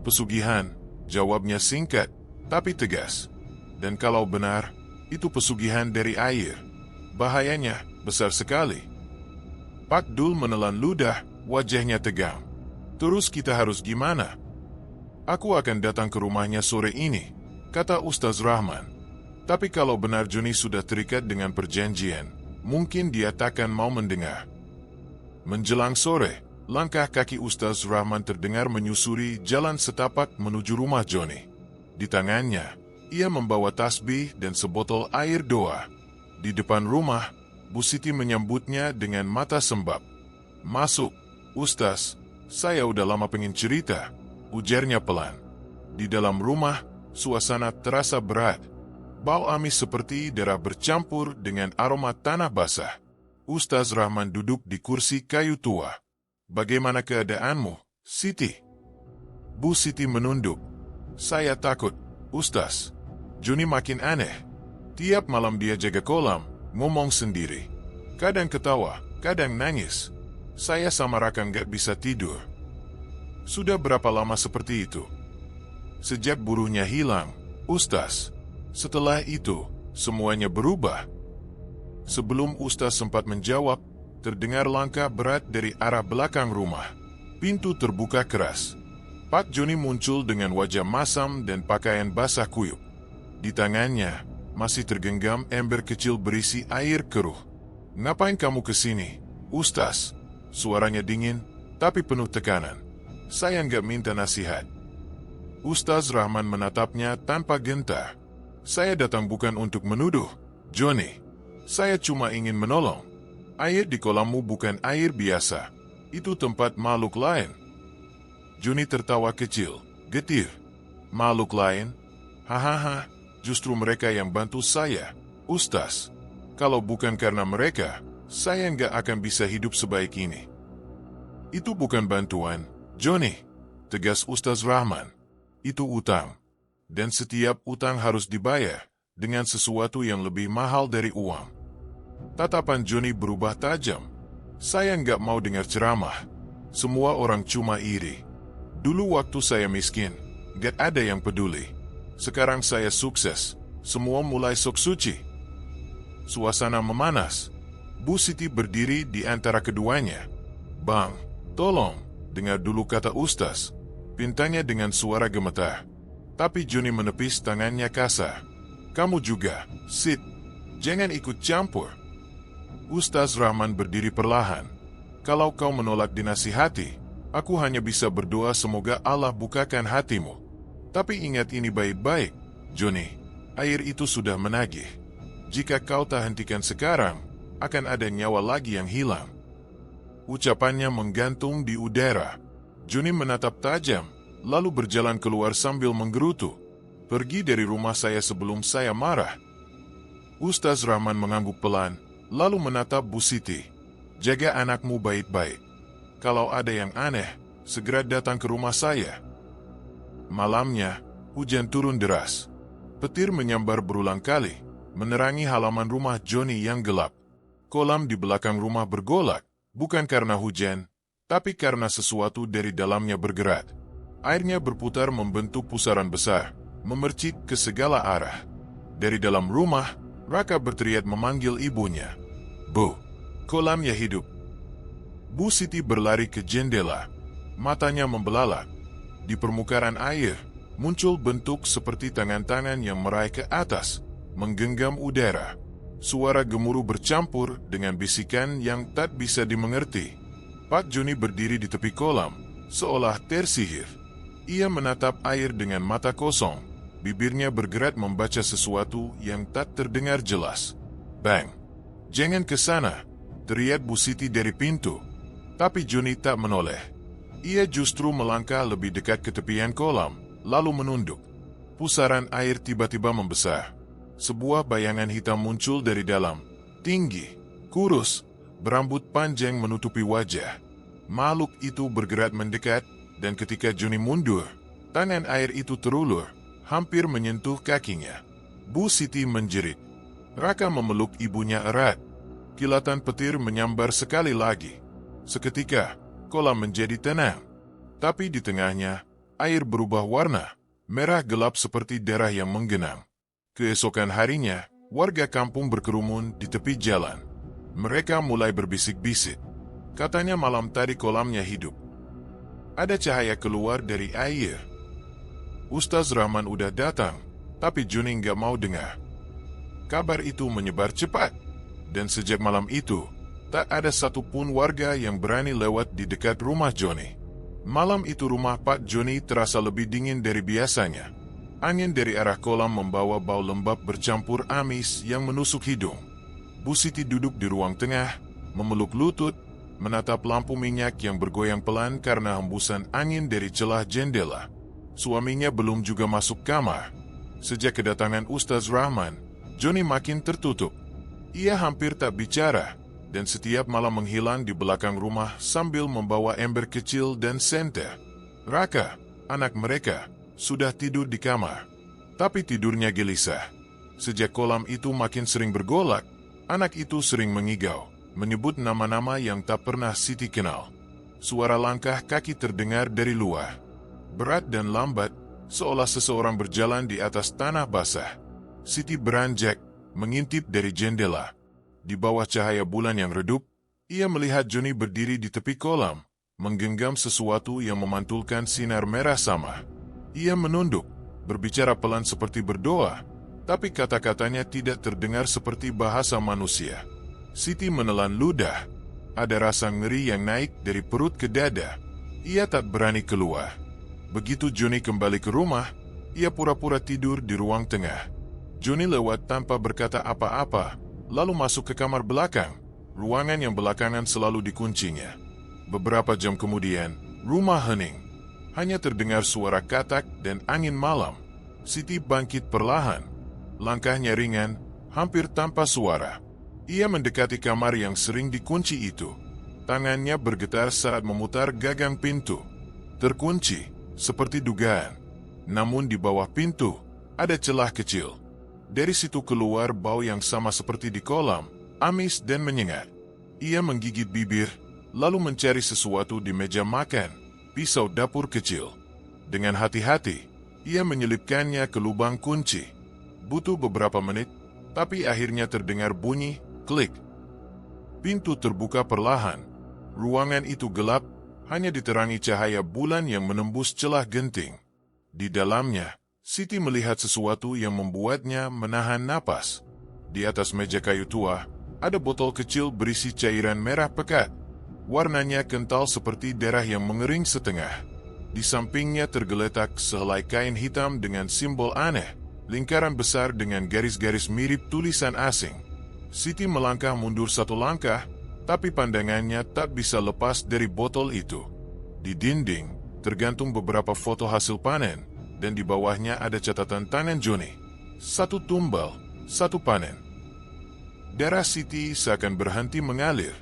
"Pesugihan," jawabnya singkat, tapi tegas. "Dan kalau benar, itu pesugihan dari air. Bahayanya besar sekali." Pak Dul menelan ludah, wajahnya tegang. "Terus kita harus gimana?" "Aku akan datang ke rumahnya sore ini," kata Ustaz Rahman. "Tapi kalau benar Joni sudah terikat dengan perjanjian, mungkin dia takkan mau mendengar." Menjelang sore, langkah kaki Ustaz Rahman terdengar menyusuri jalan setapak menuju rumah Joni. Di tangannya, ia membawa tasbih dan sebotol air doa. Di depan rumah, Bu Siti menyambutnya dengan mata sembab. "Masuk, Ustaz. Saya udah lama pengen cerita," ujarnya pelan. Di dalam rumah, suasana terasa berat. Bau amis seperti darah bercampur dengan aroma tanah basah. Ustaz Rahman duduk di kursi kayu tua. "Bagaimana keadaanmu, Siti?" Bu Siti menunduk. "Saya takut, Ustaz. Joni makin aneh. Tiap malam dia jaga kolam, ngomong sendiri. Kadang ketawa, kadang nangis. Saya sama Raka nggak bisa tidur." "Sudah berapa lama seperti itu?" "Sejak buruhnya hilang, Ustaz. Setelah itu, semuanya berubah." Sebelum Ustaz sempat menjawab, terdengar langkah berat dari arah belakang rumah. Pintu terbuka keras. Pak Joni muncul dengan wajah masam dan pakaian basah kuyup. Di tangannya, masih tergenggam ember kecil berisi air keruh. Ngapain kamu kesini, Ustaz? Suaranya dingin, tapi penuh tekanan. Saya nggak minta nasihat. Ustaz Rahman menatapnya tanpa gentar. Saya datang bukan untuk menuduh, Johnny. Saya cuma ingin menolong. Air di kolammu bukan air biasa. Itu tempat makhluk lain. Johnny tertawa kecil, getir. Makhluk lain? Hahaha, justru mereka yang bantu saya, Ustaz. Kalau bukan karena mereka, saya nggak akan bisa hidup sebaik ini. Itu bukan bantuan, Johnny, tegas Ustaz Rahman. Itu utang. Dan setiap utang harus dibayar dengan sesuatu yang lebih mahal dari uang. Tatapan Johnny berubah tajam. Saya nggak mau dengar ceramah. Semua orang cuma iri. Dulu waktu saya miskin, gak ada yang peduli. Sekarang saya sukses, semua mulai sok suci. Suasana memanas. Bu Siti berdiri di antara keduanya. Bang, tolong, dengar dulu kata Ustaz. Pintanya dengan suara gemetar. Tapi Johnny menepis tangannya kasar. Kamu juga, Sid. Jangan ikut campur. Ustaz Rahman berdiri perlahan. Kalau kau menolak dinasihati, aku hanya bisa berdoa semoga Allah bukakan hatimu. Tapi ingat ini baik-baik, Johnny. Air itu sudah menagih. Jika kau tak hentikan sekarang, akan ada nyawa lagi yang hilang. Ucapannya menggantung di udara. Johnny menatap tajam, lalu berjalan keluar sambil menggerutu. Pergi dari rumah saya sebelum saya marah. Ustaz Rahman mengangguk pelan, lalu menatap Bu Siti. Jaga anakmu baik-baik. Kalau ada yang aneh, segera datang ke rumah saya. Malamnya, hujan turun deras. Petir menyambar berulang kali, menerangi halaman rumah Johnny yang gelap. Kolam di belakang rumah bergolak, bukan karena hujan, tapi karena sesuatu dari dalamnya bergerak. Airnya berputar membentuk pusaran besar, memercik ke segala arah. Dari dalam rumah, Raka berteriak memanggil ibunya. Bu, kolamnya hidup. Bu Siti berlari ke jendela. Matanya membelalak. Di permukaan air, muncul bentuk seperti tangan-tangan yang meraih ke atas, menggenggam udara. Suara gemuruh bercampur dengan bisikan yang tak bisa dimengerti. Pak Johnny berdiri di tepi kolam, seolah tersihir. Ia menatap air dengan mata kosong. Bibirnya bergerak membaca sesuatu yang tak terdengar jelas. Bang! Jangan ke sana, teriak Bu Siti dari pintu. Tapi Johnny tak menoleh. Ia justru melangkah lebih dekat ke tepian kolam, lalu menunduk. Pusaran air tiba-tiba membesar. Sebuah bayangan hitam muncul dari dalam. Tinggi, kurus, berambut panjang menutupi wajah. Makhluk itu bergerak mendekat, dan ketika Johnny mundur, tangan air itu terulur, hampir menyentuh kakinya. Bu Siti menjerit. Raka memeluk ibunya erat. Kilatan petir menyambar sekali lagi. Seketika, kolam menjadi tenang. Tapi di tengahnya, air berubah warna, merah gelap seperti darah yang menggenang. Keesokan harinya, warga kampung berkerumun di tepi jalan. Mereka mulai berbisik-bisik. Katanya malam tadi kolamnya hidup. Ada cahaya keluar dari air. Ustaz Rahman udah datang, tapi Johnny nggak mau dengar. Kabar itu menyebar cepat. Dan sejak malam itu, tak ada satupun warga yang berani lewat di dekat rumah Johnny. Malam itu rumah Pak Johnny terasa lebih dingin dari biasanya. Angin dari arah kolam membawa bau lembab bercampur amis yang menusuk hidung. Bu Siti duduk di ruang tengah, memeluk lutut, menatap lampu minyak yang bergoyang pelan karena hembusan angin dari celah jendela. Suaminya belum juga masuk kamar. Sejak kedatangan Ustaz Rahman, Johnny makin tertutup. Ia hampir tak bicara, dan setiap malam menghilang di belakang rumah sambil membawa ember kecil dan senter. Raka, anak mereka, sudah tidur di kamar. Tapi tidurnya gelisah. Sejak kolam itu makin sering bergolak, anak itu sering mengigau, menyebut nama-nama yang tak pernah Siti kenal. Suara langkah kaki terdengar dari luar. Berat dan lambat, seolah seseorang berjalan di atas tanah basah. Siti beranjak, mengintip dari jendela. Di bawah cahaya bulan yang redup, ia melihat Johnny berdiri di tepi kolam, menggenggam sesuatu yang memantulkan sinar merah sama. Ia menunduk, berbicara pelan seperti berdoa, tapi kata-katanya tidak terdengar seperti bahasa manusia. Siti menelan ludah. Ada rasa ngeri yang naik dari perut ke dada. Ia tak berani keluar. Begitu Johnny kembali ke rumah, ia pura-pura tidur di ruang tengah. Johnny lewat tanpa berkata apa-apa, lalu masuk ke kamar belakang, ruangan yang belakangan selalu dikuncinya. Beberapa jam kemudian, rumah hening. Hanya terdengar suara katak dan angin malam. Siti bangkit perlahan. Langkahnya ringan, hampir tanpa suara. Ia mendekati kamar yang sering dikunci itu. Tangannya bergetar saat memutar gagang pintu. Terkunci, seperti dugaan. Namun di bawah pintu, ada celah kecil. Dari situ keluar bau yang sama seperti di kolam, amis dan menyengat. Ia menggigit bibir, lalu mencari sesuatu di meja makan, pisau dapur kecil. Dengan hati-hati, ia menyelipkannya ke lubang kunci. Butuh beberapa menit, tapi akhirnya terdengar bunyi, klik. Pintu terbuka perlahan. Ruangan itu gelap, hanya diterangi cahaya bulan yang menembus celah genting. Di dalamnya, Siti melihat sesuatu yang membuatnya menahan napas. Di atas meja kayu tua, ada botol kecil berisi cairan merah pekat. Warnanya kental seperti darah yang mengering setengah. Di sampingnya tergeletak sehelai kain hitam dengan simbol aneh, lingkaran besar dengan garis-garis mirip tulisan asing. Siti melangkah mundur satu langkah, tapi pandangannya tak bisa lepas dari botol itu. Di dinding, tergantung beberapa foto hasil panen, dan di bawahnya ada catatan tangan Johnny. Satu tumbal, satu panen. Darah Siti seakan berhenti mengalir.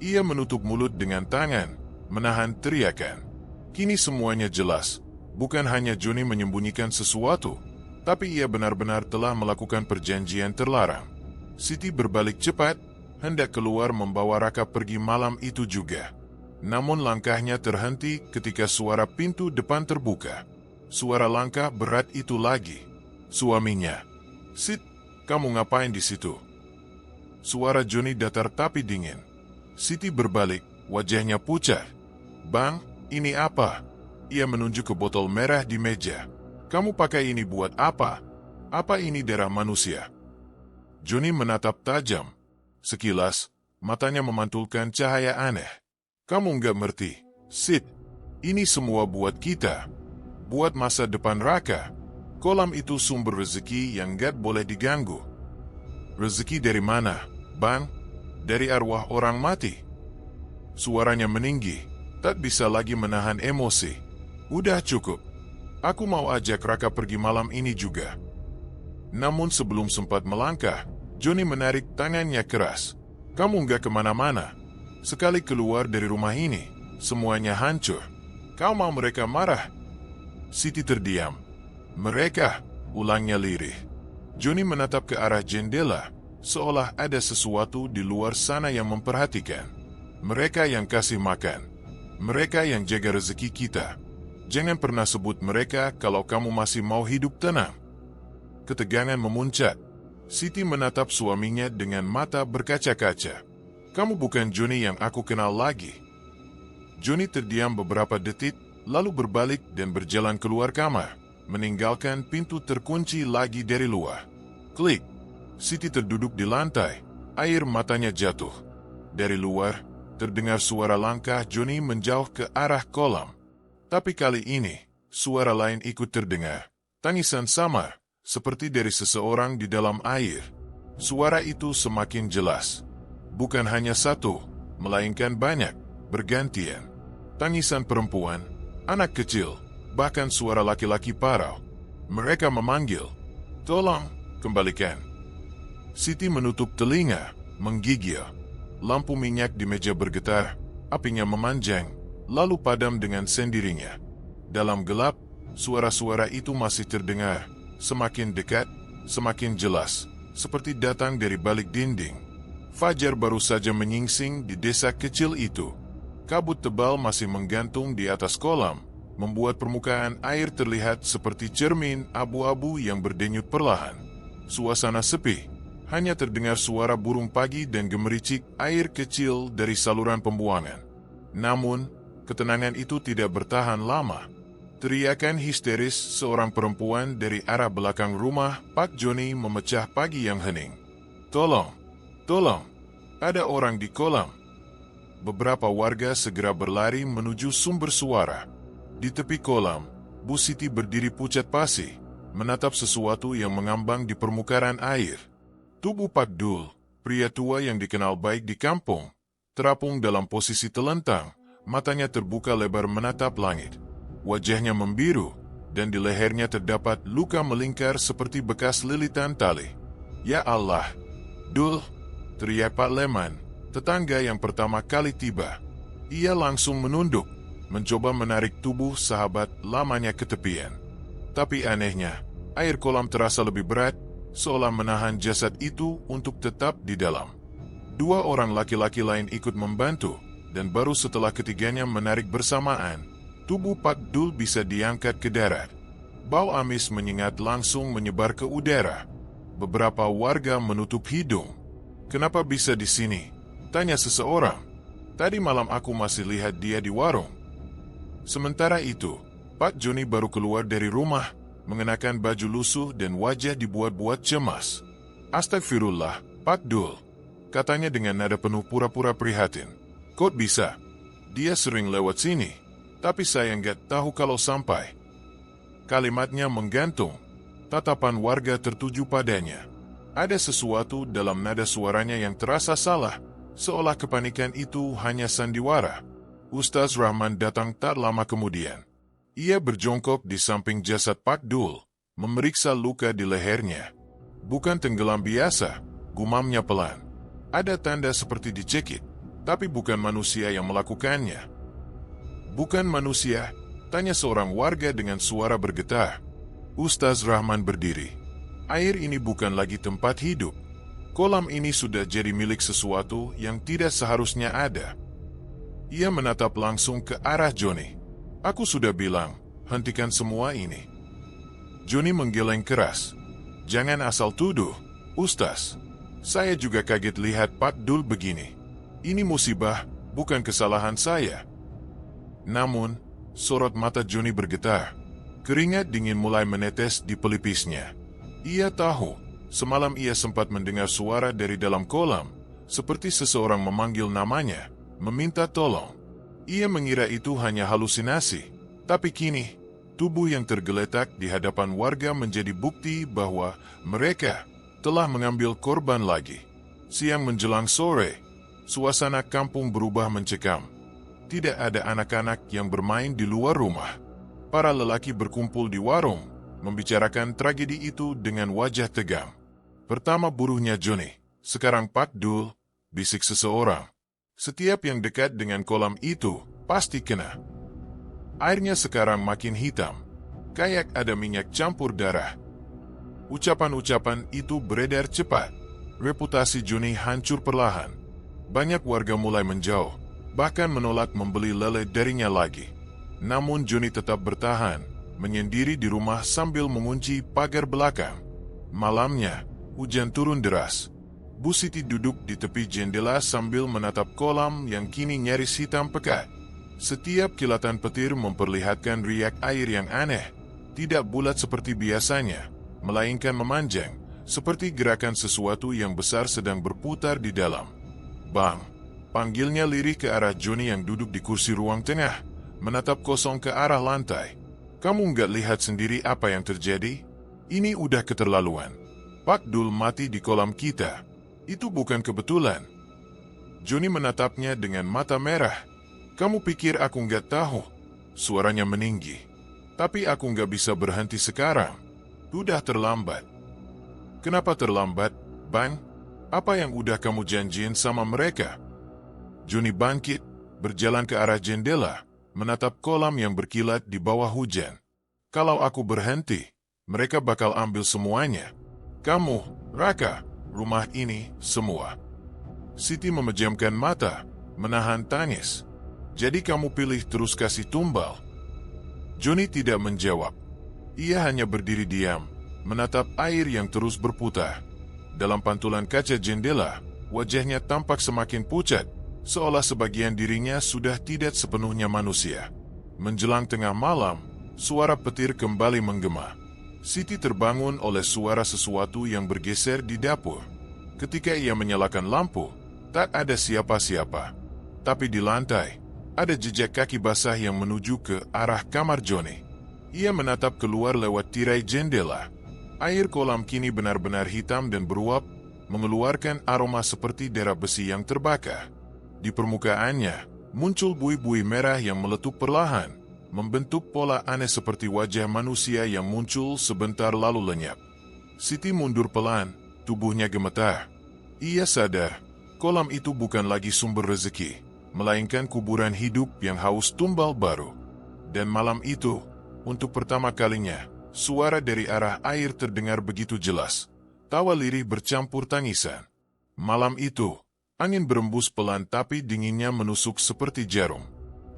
Ia menutup mulut dengan tangan, menahan teriakan. Kini semuanya jelas, bukan hanya Johnny menyembunyikan sesuatu, tapi ia benar-benar telah melakukan perjanjian terlarang. Siti berbalik cepat, hendak keluar membawa Raka pergi malam itu juga. Namun langkahnya terhenti ketika suara pintu depan terbuka. Suara langkah berat itu lagi. Suaminya. "Sit, kamu ngapain di situ?" Suara Johnny datar tapi dingin. Siti berbalik, wajahnya pucat. "Bang, ini apa?" Ia menunjuk ke botol merah di meja. "Kamu pakai ini buat apa? Apa ini darah manusia?" Johnny menatap tajam. Sekilas, matanya memantulkan cahaya aneh. "Kamu nggak ngerti, Sid. Ini semua buat kita. Buat masa depan Raka. Kolam itu sumber rezeki yang nggak boleh diganggu." "Rezeki dari mana, Bang?" "Dari arwah orang mati." Suaranya meninggi, tak bisa lagi menahan emosi. "Udah cukup. Aku mau ajak Raka pergi malam ini juga." Namun sebelum sempat melangkah, Johnny menarik tangannya keras. "Kamu nggak kemana-mana. Sekali keluar dari rumah ini, semuanya hancur. Kau mau mereka marah?" Siti terdiam. "Mereka?" ulangnya lirih. Johnny menatap ke arah jendela, seolah ada sesuatu di luar sana yang memperhatikan. "Mereka yang kasih makan. Mereka yang jaga rezeki kita. Jangan pernah sebut mereka kalau kamu masih mau hidup tenang." Ketegangan memuncak. Siti menatap suaminya dengan mata berkaca-kaca. "Kamu bukan Johnny yang aku kenal lagi." Johnny terdiam beberapa detik, lalu berbalik dan berjalan keluar kamar, meninggalkan pintu terkunci lagi dari luar. Klik. Siti terduduk di lantai, air matanya jatuh. Dari luar, terdengar suara langkah Johnny menjauh ke arah kolam. Tapi kali ini, suara lain ikut terdengar. Tangisan samar, seperti dari seseorang di dalam air. Suara itu semakin jelas. Bukan hanya satu, melainkan banyak, bergantian. Tangisan perempuan, anak kecil, bahkan suara laki-laki parau. Mereka memanggil, "Tolong, kembalikan." Siti menutup telinga, menggigil. Lampu minyak di meja bergetar, apinya memanjang, lalu padam dengan sendirinya. Dalam gelap, suara-suara itu masih terdengar. Semakin dekat, semakin jelas, seperti datang dari balik dinding. Fajar baru saja menyingsing di desa kecil itu. Kabut tebal masih menggantung di atas kolam, membuat permukaan air terlihat seperti cermin abu-abu yang berdenyut perlahan. Suasana sepi, hanya terdengar suara burung pagi dan gemericik air kecil dari saluran pembuangan. Namun, ketenangan itu tidak bertahan lama. Teriakan histeris seorang perempuan dari arah belakang rumah Pak Johnny memecah pagi yang hening. "Tolong! Tolong! Ada orang di kolam. Beberapa warga segera berlari menuju sumber suara. Di tepi kolam, Bu Siti berdiri pucat pasi, menatap sesuatu yang mengambang di permukaan air. Tubuh Pak Dul, pria tua yang dikenal baik di kampung, terapung dalam posisi telentang, matanya terbuka lebar menatap langit. Wajahnya membiru, dan di lehernya terdapat luka melingkar seperti bekas lilitan tali. "Ya Allah, Dul!" teriak Pak Leman, tetangga yang pertama kali tiba. Ia langsung menunduk, mencoba menarik tubuh sahabat lamanya ke tepian. Tapi anehnya, air kolam terasa lebih berat, seolah menahan jasad itu untuk tetap di dalam. 2 orang laki-laki lain ikut membantu, dan baru setelah ketiganya menarik bersamaan, tubuh Pak Dul bisa diangkat ke darat. Bau amis menyengat langsung menyebar ke udara. Beberapa warga menutup hidung. "Kenapa bisa di sini?" tanya seseorang. "Tadi malam aku masih lihat dia di warung." Sementara itu, Pak Joni baru keluar dari rumah, mengenakan baju lusuh dan wajah dibuat-buat cemas. "Astagfirullah, Pak Dul," katanya dengan nada penuh pura-pura prihatin. "Kok bisa? Dia sering lewat sini, tapi saya nggak tahu kalau sampai." Kalimatnya menggantung. Tatapan warga tertuju padanya. Ada sesuatu dalam nada suaranya yang terasa salah, seolah kepanikan itu hanya sandiwara. Ustaz Rahman datang tak lama kemudian. Ia berjongkok di samping jasad Pak Dul, memeriksa luka di lehernya. "Bukan tenggelam biasa," gumamnya pelan. "Ada tanda seperti dicekik, tapi bukan manusia yang melakukannya." "Bukan manusia?" tanya seorang warga dengan suara bergetar. Ustaz Rahman berdiri. "Air ini bukan lagi tempat hidup. Kolam ini sudah jadi milik sesuatu yang tidak seharusnya ada." Ia menatap langsung ke arah Joni. "Aku sudah bilang, hentikan semua ini." Joni menggeleng keras. "Jangan asal tuduh, Ustaz. Saya juga kaget lihat Pak Dul begini. Ini musibah, bukan kesalahan saya." Namun, sorot mata Joni bergetar. Keringat dingin mulai menetes di pelipisnya. Ia tahu, semalam ia sempat mendengar suara dari dalam kolam, seperti seseorang memanggil namanya, meminta tolong. Ia mengira itu hanya halusinasi, tapi kini, tubuh yang tergeletak di hadapan warga menjadi bukti bahwa mereka telah mengambil korban lagi. Siang menjelang sore, suasana kampung berubah mencekam. Tidak ada anak-anak yang bermain di luar rumah. Para lelaki berkumpul di warung, membicarakan tragedi itu dengan wajah tegang. "Pertama buruhnya Joni, sekarang Pak Dul," bisik seseorang. "Setiap yang dekat dengan kolam itu, pasti kena. Airnya sekarang makin hitam, kayak ada minyak campur darah." Ucapan-ucapan itu beredar cepat. Reputasi Joni hancur perlahan. Banyak warga mulai menjauh, bahkan menolak membeli lele darinya lagi. Namun Joni tetap bertahan, menyendiri di rumah sambil mengunci pagar belakang. Malamnya, hujan turun deras. Bu Siti duduk di tepi jendela sambil menatap kolam yang kini nyaris hitam pekat. Setiap kilatan petir memperlihatkan riak air yang aneh, tidak bulat seperti biasanya, melainkan memanjang, seperti gerakan sesuatu yang besar sedang berputar di dalam. "Bang!" panggilnya lirih ke arah Joni yang duduk di kursi ruang tengah, menatap kosong ke arah lantai. "Kamu nggak lihat sendiri apa yang terjadi? Ini udah keterlaluan. Pak Dul mati di kolam kita. Itu bukan kebetulan." Joni menatapnya dengan mata merah. "Kamu pikir aku nggak tahu?" Suaranya meninggi. "Tapi aku nggak bisa berhenti sekarang. Udah terlambat." "Kenapa terlambat, Bang? Apa yang udah kamu janjiin sama mereka?" Joni bangkit, berjalan ke arah jendela, menatap kolam yang berkilat di bawah hujan. "Kalau aku berhenti, mereka bakal ambil semuanya. Kamu, Raka, rumah ini, semua." Siti memejamkan mata, menahan tangis. "Jadi kamu pilih terus kasih tumbal?" Joni tidak menjawab. Ia hanya berdiri diam, menatap air yang terus berputar. Dalam pantulan kaca jendela, wajahnya tampak semakin pucat, seolah sebagian dirinya sudah tidak sepenuhnya manusia. Menjelang tengah malam, suara petir kembali menggema. Siti terbangun oleh suara sesuatu yang bergeser di dapur. Ketika ia menyalakan lampu, Tak ada siapa-siapa. Tapi di lantai, ada jejak kaki basah yang menuju ke arah kamar Johnny. Ia menatap keluar lewat tirai jendela. Air kolam kini benar-benar hitam dan beruap, mengeluarkan aroma seperti dera besi yang terbakar. Di permukaannya, muncul buih-buih merah yang meletup perlahan, membentuk pola aneh seperti wajah manusia yang muncul sebentar lalu lenyap. Siti mundur pelan, tubuhnya gemetar. Ia sadar, kolam itu bukan lagi sumber rezeki, melainkan kuburan hidup yang haus tumbal baru. Dan malam itu, untuk pertama kalinya, suara dari arah air terdengar begitu jelas. Tawa lirih bercampur tangisan. Malam itu, angin berembus pelan tapi dinginnya menusuk seperti jarum.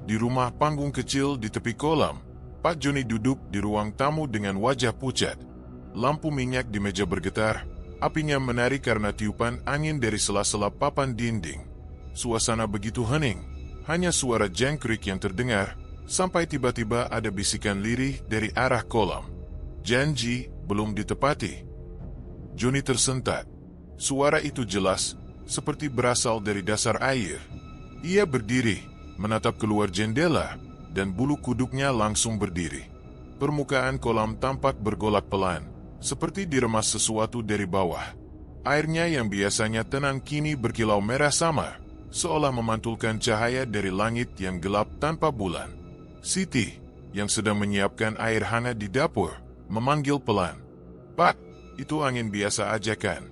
Di rumah panggung kecil di tepi kolam, Pak Joni duduk di ruang tamu dengan wajah pucat. Lampu minyak di meja bergetar, apinya menari karena tiupan angin dari sela-sela papan dinding. Suasana begitu hening, hanya suara jangkrik yang terdengar, sampai tiba-tiba ada bisikan lirih dari arah kolam. Janji belum ditepati. Joni tersentak. Suara itu jelas, seperti berasal dari dasar air. Ia berdiri, menatap keluar jendela, dan bulu kuduknya langsung berdiri. Permukaan kolam tampak bergolak pelan, seperti diremas sesuatu dari bawah. Airnya yang biasanya tenang kini berkilau merah samar, seolah memantulkan cahaya dari langit yang gelap tanpa bulan. Siti, yang sedang menyiapkan air hangat di dapur, memanggil pelan. "Pak, itu angin biasa aja kan?"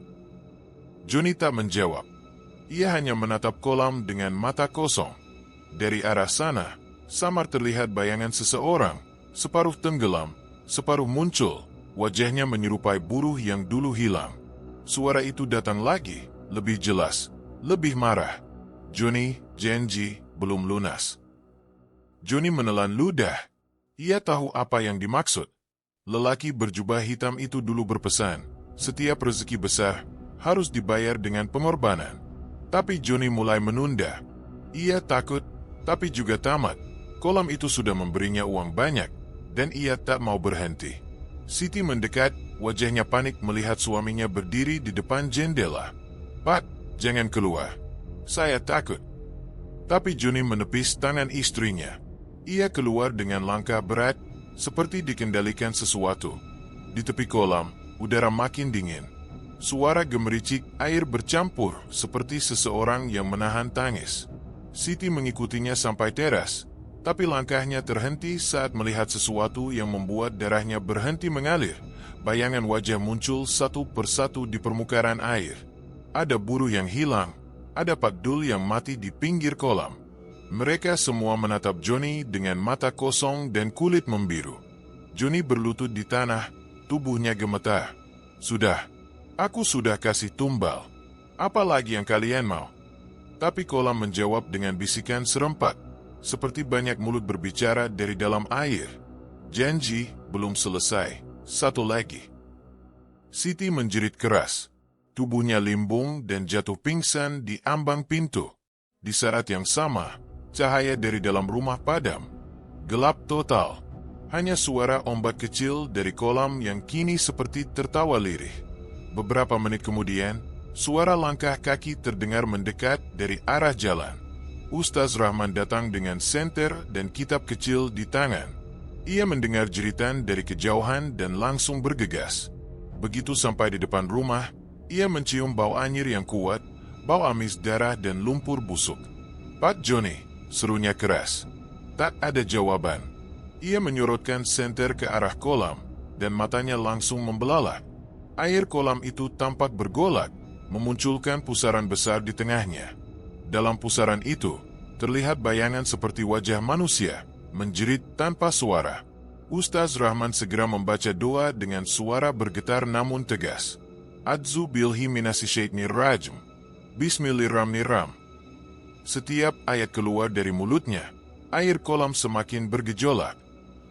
Joni tak menjawab. Ia hanya menatap kolam dengan mata kosong. Dari arah sana, samar terlihat bayangan seseorang, separuh tenggelam, separuh muncul, wajahnya menyerupai buruh yang dulu hilang. Suara itu datang lagi, lebih jelas, lebih marah. "Joni, janji belum lunas." Joni menelan ludah. Ia tahu apa yang dimaksud. Lelaki berjubah hitam itu dulu berpesan, setiap rezeki besar harus dibayar dengan pengorbanan. Tapi Joni mulai menunda. Ia takut, tapi juga tamat. Kolam itu sudah memberinya uang banyak, dan ia tak mau berhenti. Siti mendekat, wajahnya panik melihat suaminya berdiri di depan jendela. "Pak, jangan keluar. Saya takut." Tapi Joni menepis tangan istrinya. Ia keluar dengan langkah berat, seperti dikendalikan sesuatu. Di tepi kolam, udara makin dingin. Suara gemericik air bercampur seperti seseorang yang menahan tangis. Siti mengikutinya sampai teras, tapi langkahnya terhenti saat melihat sesuatu yang membuat darahnya berhenti mengalir. Bayangan wajah muncul satu persatu di permukaan air. Ada buruh yang hilang, ada Pak Dul yang mati di pinggir kolam. Mereka semua menatap Joni dengan mata kosong dan kulit membiru. Joni berlutut di tanah, tubuhnya gemetar. "Sudah. Aku sudah kasih tumbal. Apa lagi yang kalian mau?" Tapi kolam menjawab dengan bisikan serempak, seperti banyak mulut berbicara dari dalam air. "Janji belum selesai. Satu lagi." Siti menjerit keras. Tubuhnya limbung dan jatuh pingsan di ambang pintu. Di saat yang sama, cahaya dari dalam rumah padam. Gelap total. Hanya suara ombak kecil dari kolam yang kini seperti tertawa lirih. Beberapa menit kemudian, suara langkah kaki terdengar mendekat dari arah jalan. Ustaz Rahman datang dengan senter dan kitab kecil di tangan. Ia mendengar jeritan dari kejauhan dan langsung bergegas. Begitu sampai di depan rumah, ia mencium bau anyir yang kuat, bau amis darah dan lumpur busuk. "Pak Joni," serunya keras. Tak ada jawaban. Ia menyorotkan senter ke arah kolam, dan matanya langsung membelalak. Air kolam itu tampak bergolak, memunculkan pusaran besar di tengahnya. Dalam pusaran itu, terlihat bayangan seperti wajah manusia, menjerit tanpa suara. Ustaz Rahman segera membaca doa dengan suara bergetar namun tegas. "Adzu bilhi minasysyaitnir rajim. Bismillahirrahmanirrahim." Setiap ayat keluar dari mulutnya, air kolam semakin bergejolak.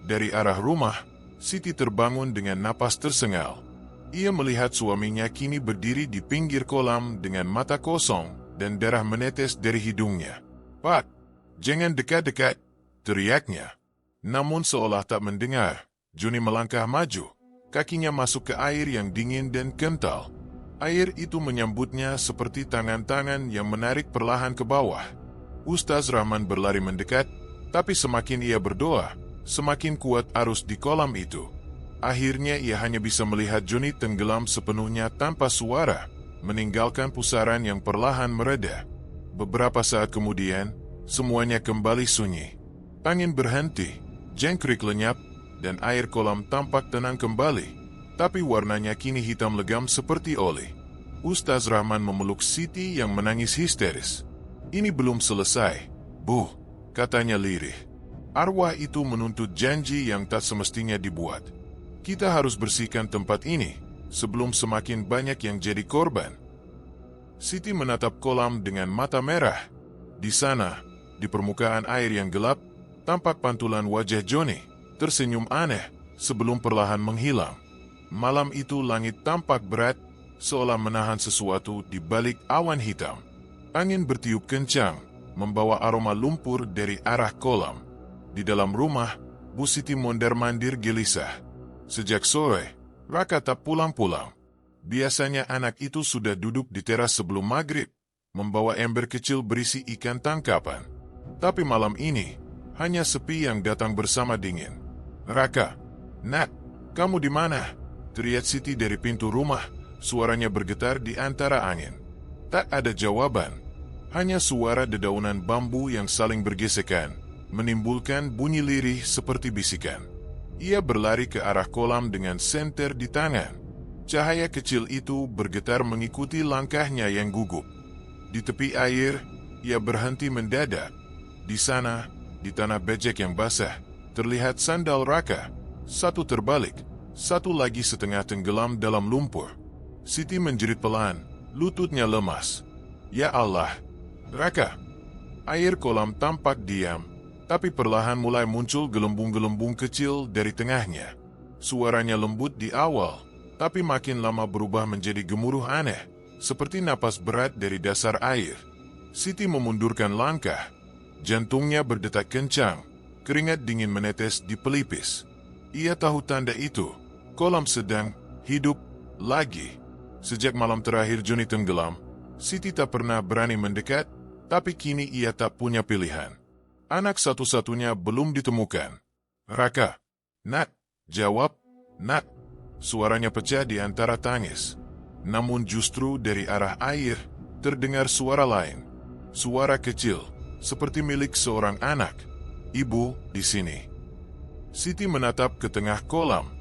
Dari arah rumah, Siti terbangun dengan napas tersengal. Ia melihat suaminya kini berdiri di pinggir kolam dengan mata kosong dan darah menetes dari hidungnya. "Pak, jangan dekat-dekat," teriaknya. Namun seolah tak mendengar, Joni melangkah maju. Kakinya masuk ke air yang dingin dan kental. Air itu menyambutnya seperti tangan-tangan yang menarik perlahan ke bawah. Ustaz Rahman berlari mendekat, tapi semakin ia berdoa, semakin kuat arus di kolam itu. Akhirnya ia hanya bisa melihat Joni tenggelam sepenuhnya tanpa suara, meninggalkan pusaran yang perlahan mereda. Beberapa saat kemudian, semuanya kembali sunyi. Angin berhenti, jangkrik lenyap, dan air kolam tampak tenang kembali. Tapi warnanya kini hitam legam seperti oli. Ustaz Rahman memeluk Siti yang menangis histeris. "Ini belum selesai, Bu," katanya lirih. "Arwah itu menuntut janji yang tak semestinya dibuat. Kita harus bersihkan tempat ini sebelum semakin banyak yang jadi korban." Siti menatap kolam dengan mata merah. Di sana, di permukaan air yang gelap, tampak pantulan wajah Joni, tersenyum aneh sebelum perlahan menghilang. Malam itu langit tampak berat, seolah menahan sesuatu di balik awan hitam. Angin bertiup kencang, membawa aroma lumpur dari arah kolam. Di dalam rumah, Bu Siti mondar-mandir gelisah. Sejak sore, Raka tak pulang-pulang. Biasanya anak itu sudah duduk di teras sebelum maghrib, membawa ember kecil berisi ikan tangkapan. Tapi malam ini, hanya sepi yang datang bersama dingin. "Raka, Nat, kamu di mana?" teriak Siti dari pintu rumah, suaranya bergetar di antara angin. Tak ada jawaban. Hanya suara dedaunan bambu yang saling bergesekan, menimbulkan bunyi lirih seperti bisikan. Ia berlari ke arah kolam dengan senter di tangan. Cahaya kecil itu bergetar mengikuti langkahnya yang gugup. Di tepi air, ia berhenti mendadak. Di sana, di tanah becek yang basah, terlihat sandal Raka. Satu terbalik, satu lagi setengah tenggelam dalam lumpur. Siti menjerit pelan, lututnya lemas. "Ya Allah, Raka!" Air kolam tampak diam, tapi perlahan mulai muncul gelembung-gelembung kecil dari tengahnya. Suaranya lembut di awal, tapi makin lama berubah menjadi gemuruh aneh, seperti napas berat dari dasar air. Siti memundurkan langkah. Jantungnya berdetak kencang, keringat dingin menetes di pelipis. Ia tahu tanda itu, kolam sedang hidup lagi. Sejak malam terakhir Joni tenggelam, Siti tak pernah berani mendekat, tapi kini ia tak punya pilihan. Anak satu-satunya belum ditemukan. "Raka, Nat, jawab, Nat." Suaranya pecah di antara tangis. Namun justru dari arah air, terdengar suara lain. Suara kecil, seperti milik seorang anak. "Ibu, di sini." Siti menatap ke tengah kolam.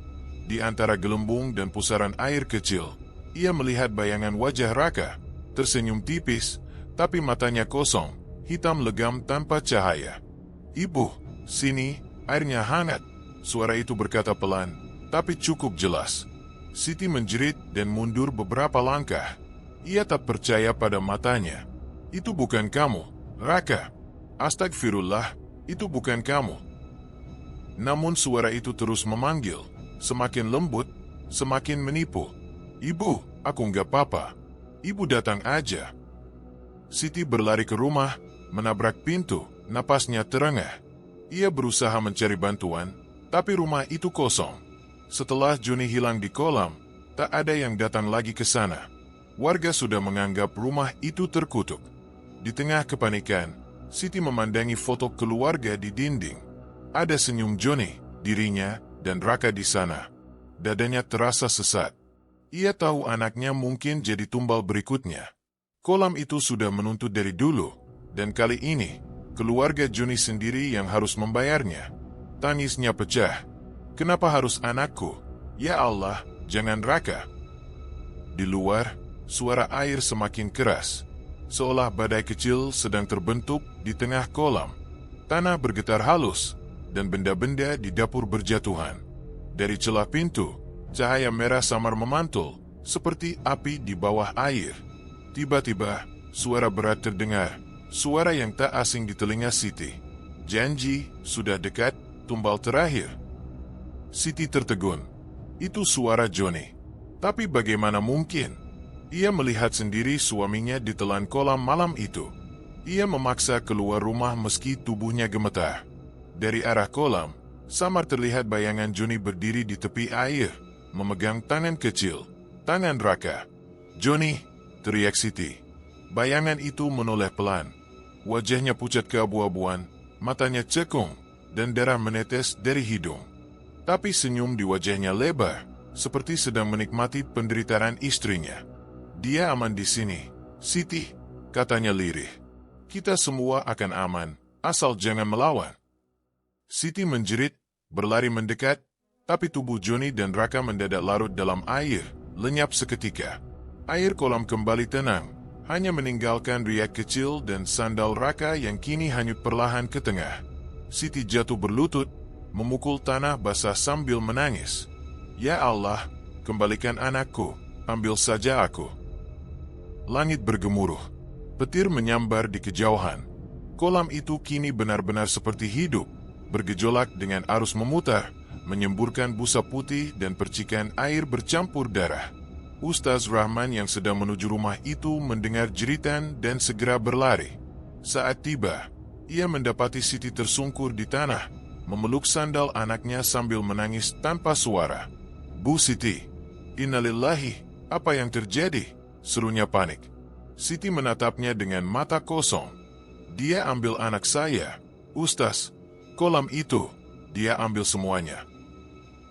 Di antara gelembung dan pusaran air kecil, ia melihat bayangan wajah Raka, tersenyum tipis, tapi matanya kosong, hitam legam tanpa cahaya. "Ibu, sini, airnya hangat." Suara itu berkata pelan, tapi cukup jelas. Siti menjerit dan mundur beberapa langkah. Ia tak percaya pada matanya. "Itu bukan kamu, Raka. Astagfirullah, itu bukan kamu." Namun suara itu terus memanggil, semakin lembut, semakin menipu. "Ibu, aku nggak apa-apa. Ibu datang aja." Siti berlari ke rumah, menabrak pintu, napasnya terengah. Ia berusaha mencari bantuan, tapi rumah itu kosong. Setelah Joni hilang di kolam, tak ada yang datang lagi ke sana. Warga sudah menganggap rumah itu terkutuk. Di tengah kepanikan, Siti memandangi foto keluarga di dinding. Ada senyum Joni, dirinya, dan Raka di sana. Dadanya terasa sesat. Ia tahu anaknya mungkin jadi tumbal berikutnya. Kolam itu sudah menuntut dari dulu, dan kali ini, keluarga Joni sendiri yang harus membayarnya. Tangisnya pecah. "Kenapa harus anakku? Ya Allah, jangan Raka." Di luar, suara air semakin keras, seolah badai kecil sedang terbentuk di tengah kolam. Tanah bergetar halus, dan benda-benda di dapur berjatuhan. Dari celah pintu, cahaya merah samar memantul, seperti api di bawah air. Tiba-tiba, suara berat terdengar, suara yang tak asing di telinga Siti. "Janji, sudah dekat, tumbal terakhir." Siti tertegun. Itu suara Joni. Tapi bagaimana mungkin? Ia melihat sendiri suaminya ditelan kolam malam itu. Ia memaksa keluar rumah meski tubuhnya gemetar. Dari arah kolam, samar terlihat bayangan Joni berdiri di tepi air, memegang tangan kecil, tangan Raka. "Johnny!" teriak Siti. Bayangan itu menoleh pelan. Wajahnya pucat keabu-abuan, matanya cekung, dan darah menetes dari hidung. Tapi senyum di wajahnya lebar, seperti sedang menikmati penderitaan istrinya. "Dia aman di sini, Siti," katanya lirih. "Kita semua akan aman, asal jangan melawan." Siti menjerit, berlari mendekat, tapi tubuh Johnny dan Raka mendadak larut dalam air, lenyap seketika. Air kolam kembali tenang, hanya meninggalkan riak kecil dan sandal Raka yang kini hanyut perlahan ke tengah. Siti jatuh berlutut, memukul tanah basah sambil menangis. "Ya Allah, kembalikan anakku, ambil saja aku." Langit bergemuruh, petir menyambar di kejauhan. Kolam itu kini benar-benar seperti hidup, bergejolak dengan arus memutar, menyemburkan busa putih dan percikan air bercampur darah. Ustaz Rahman yang sedang menuju rumah itu mendengar jeritan dan segera berlari. Saat tiba, ia mendapati Siti tersungkur di tanah, memeluk sandal anaknya sambil menangis tanpa suara. "Bu Siti, innalillahi, apa yang terjadi?" serunya panik. Siti menatapnya dengan mata kosong. "Dia ambil anak saya, Ustaz. Kolam itu, dia ambil semuanya."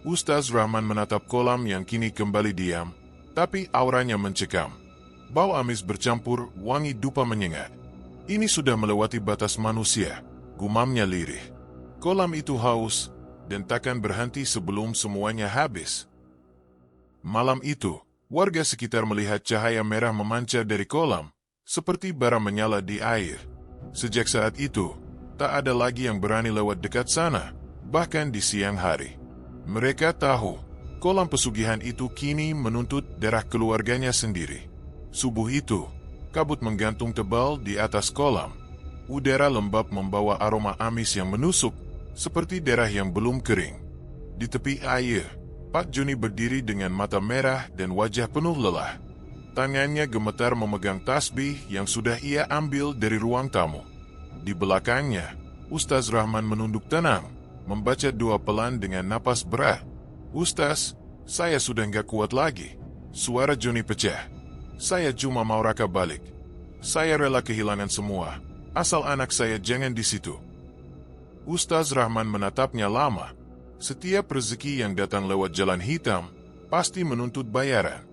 Ustaz Rahman menatap kolam yang kini kembali diam, tapi auranya mencekam. Bau amis bercampur wangi dupa menyengat. "Ini sudah melewati batas manusia," gumamnya lirih. "Kolam itu haus, dan takkan berhenti sebelum semuanya habis." Malam itu, warga sekitar melihat cahaya merah memancar dari kolam, seperti bara menyala di air. Sejak saat itu, tak ada lagi yang berani lewat dekat sana, bahkan di siang hari. Mereka tahu, kolam pesugihan itu kini menuntut darah keluarganya sendiri. Subuh itu, kabut menggantung tebal di atas kolam. Udara lembab membawa aroma amis yang menusuk, seperti darah yang belum kering. Di tepi air, Pak Joni berdiri dengan mata merah dan wajah penuh lelah. Tangannya gemetar memegang tasbih yang sudah ia ambil dari ruang tamu. Di belakangnya, Ustaz Rahman menunduk tenang, membaca doa pelan dengan napas berat. "Ustaz, saya sudah nggak kuat lagi." Suara Joni pecah. "Saya cuma mau Raka balik. Saya rela kehilangan semua, asal anak saya jangan di situ." Ustaz Rahman menatapnya lama. Setiap rezeki yang datang lewat jalan hitam pasti menuntut bayaran.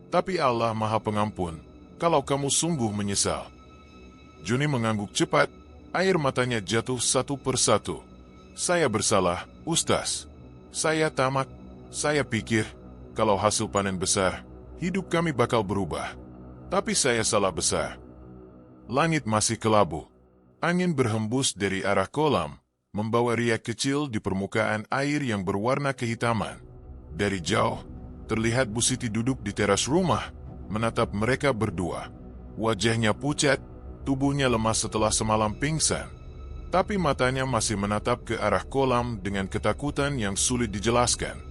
Tapi Allah Maha Pengampun, kalau kamu sungguh menyesal. Joni mengangguk cepat, air matanya jatuh satu persatu. "Saya bersalah, Ustaz. Saya tamak. Saya pikir, kalau hasil panen besar, hidup kami bakal berubah. Tapi saya salah besar." Langit masih kelabu. Angin berhembus dari arah kolam, membawa riak kecil di permukaan air yang berwarna kehitaman. Dari jauh, terlihat Bu Siti duduk di teras rumah, menatap mereka berdua. Wajahnya pucat, tubuhnya lemas setelah semalam pingsan. Tapi matanya masih menatap ke arah kolam dengan ketakutan yang sulit dijelaskan.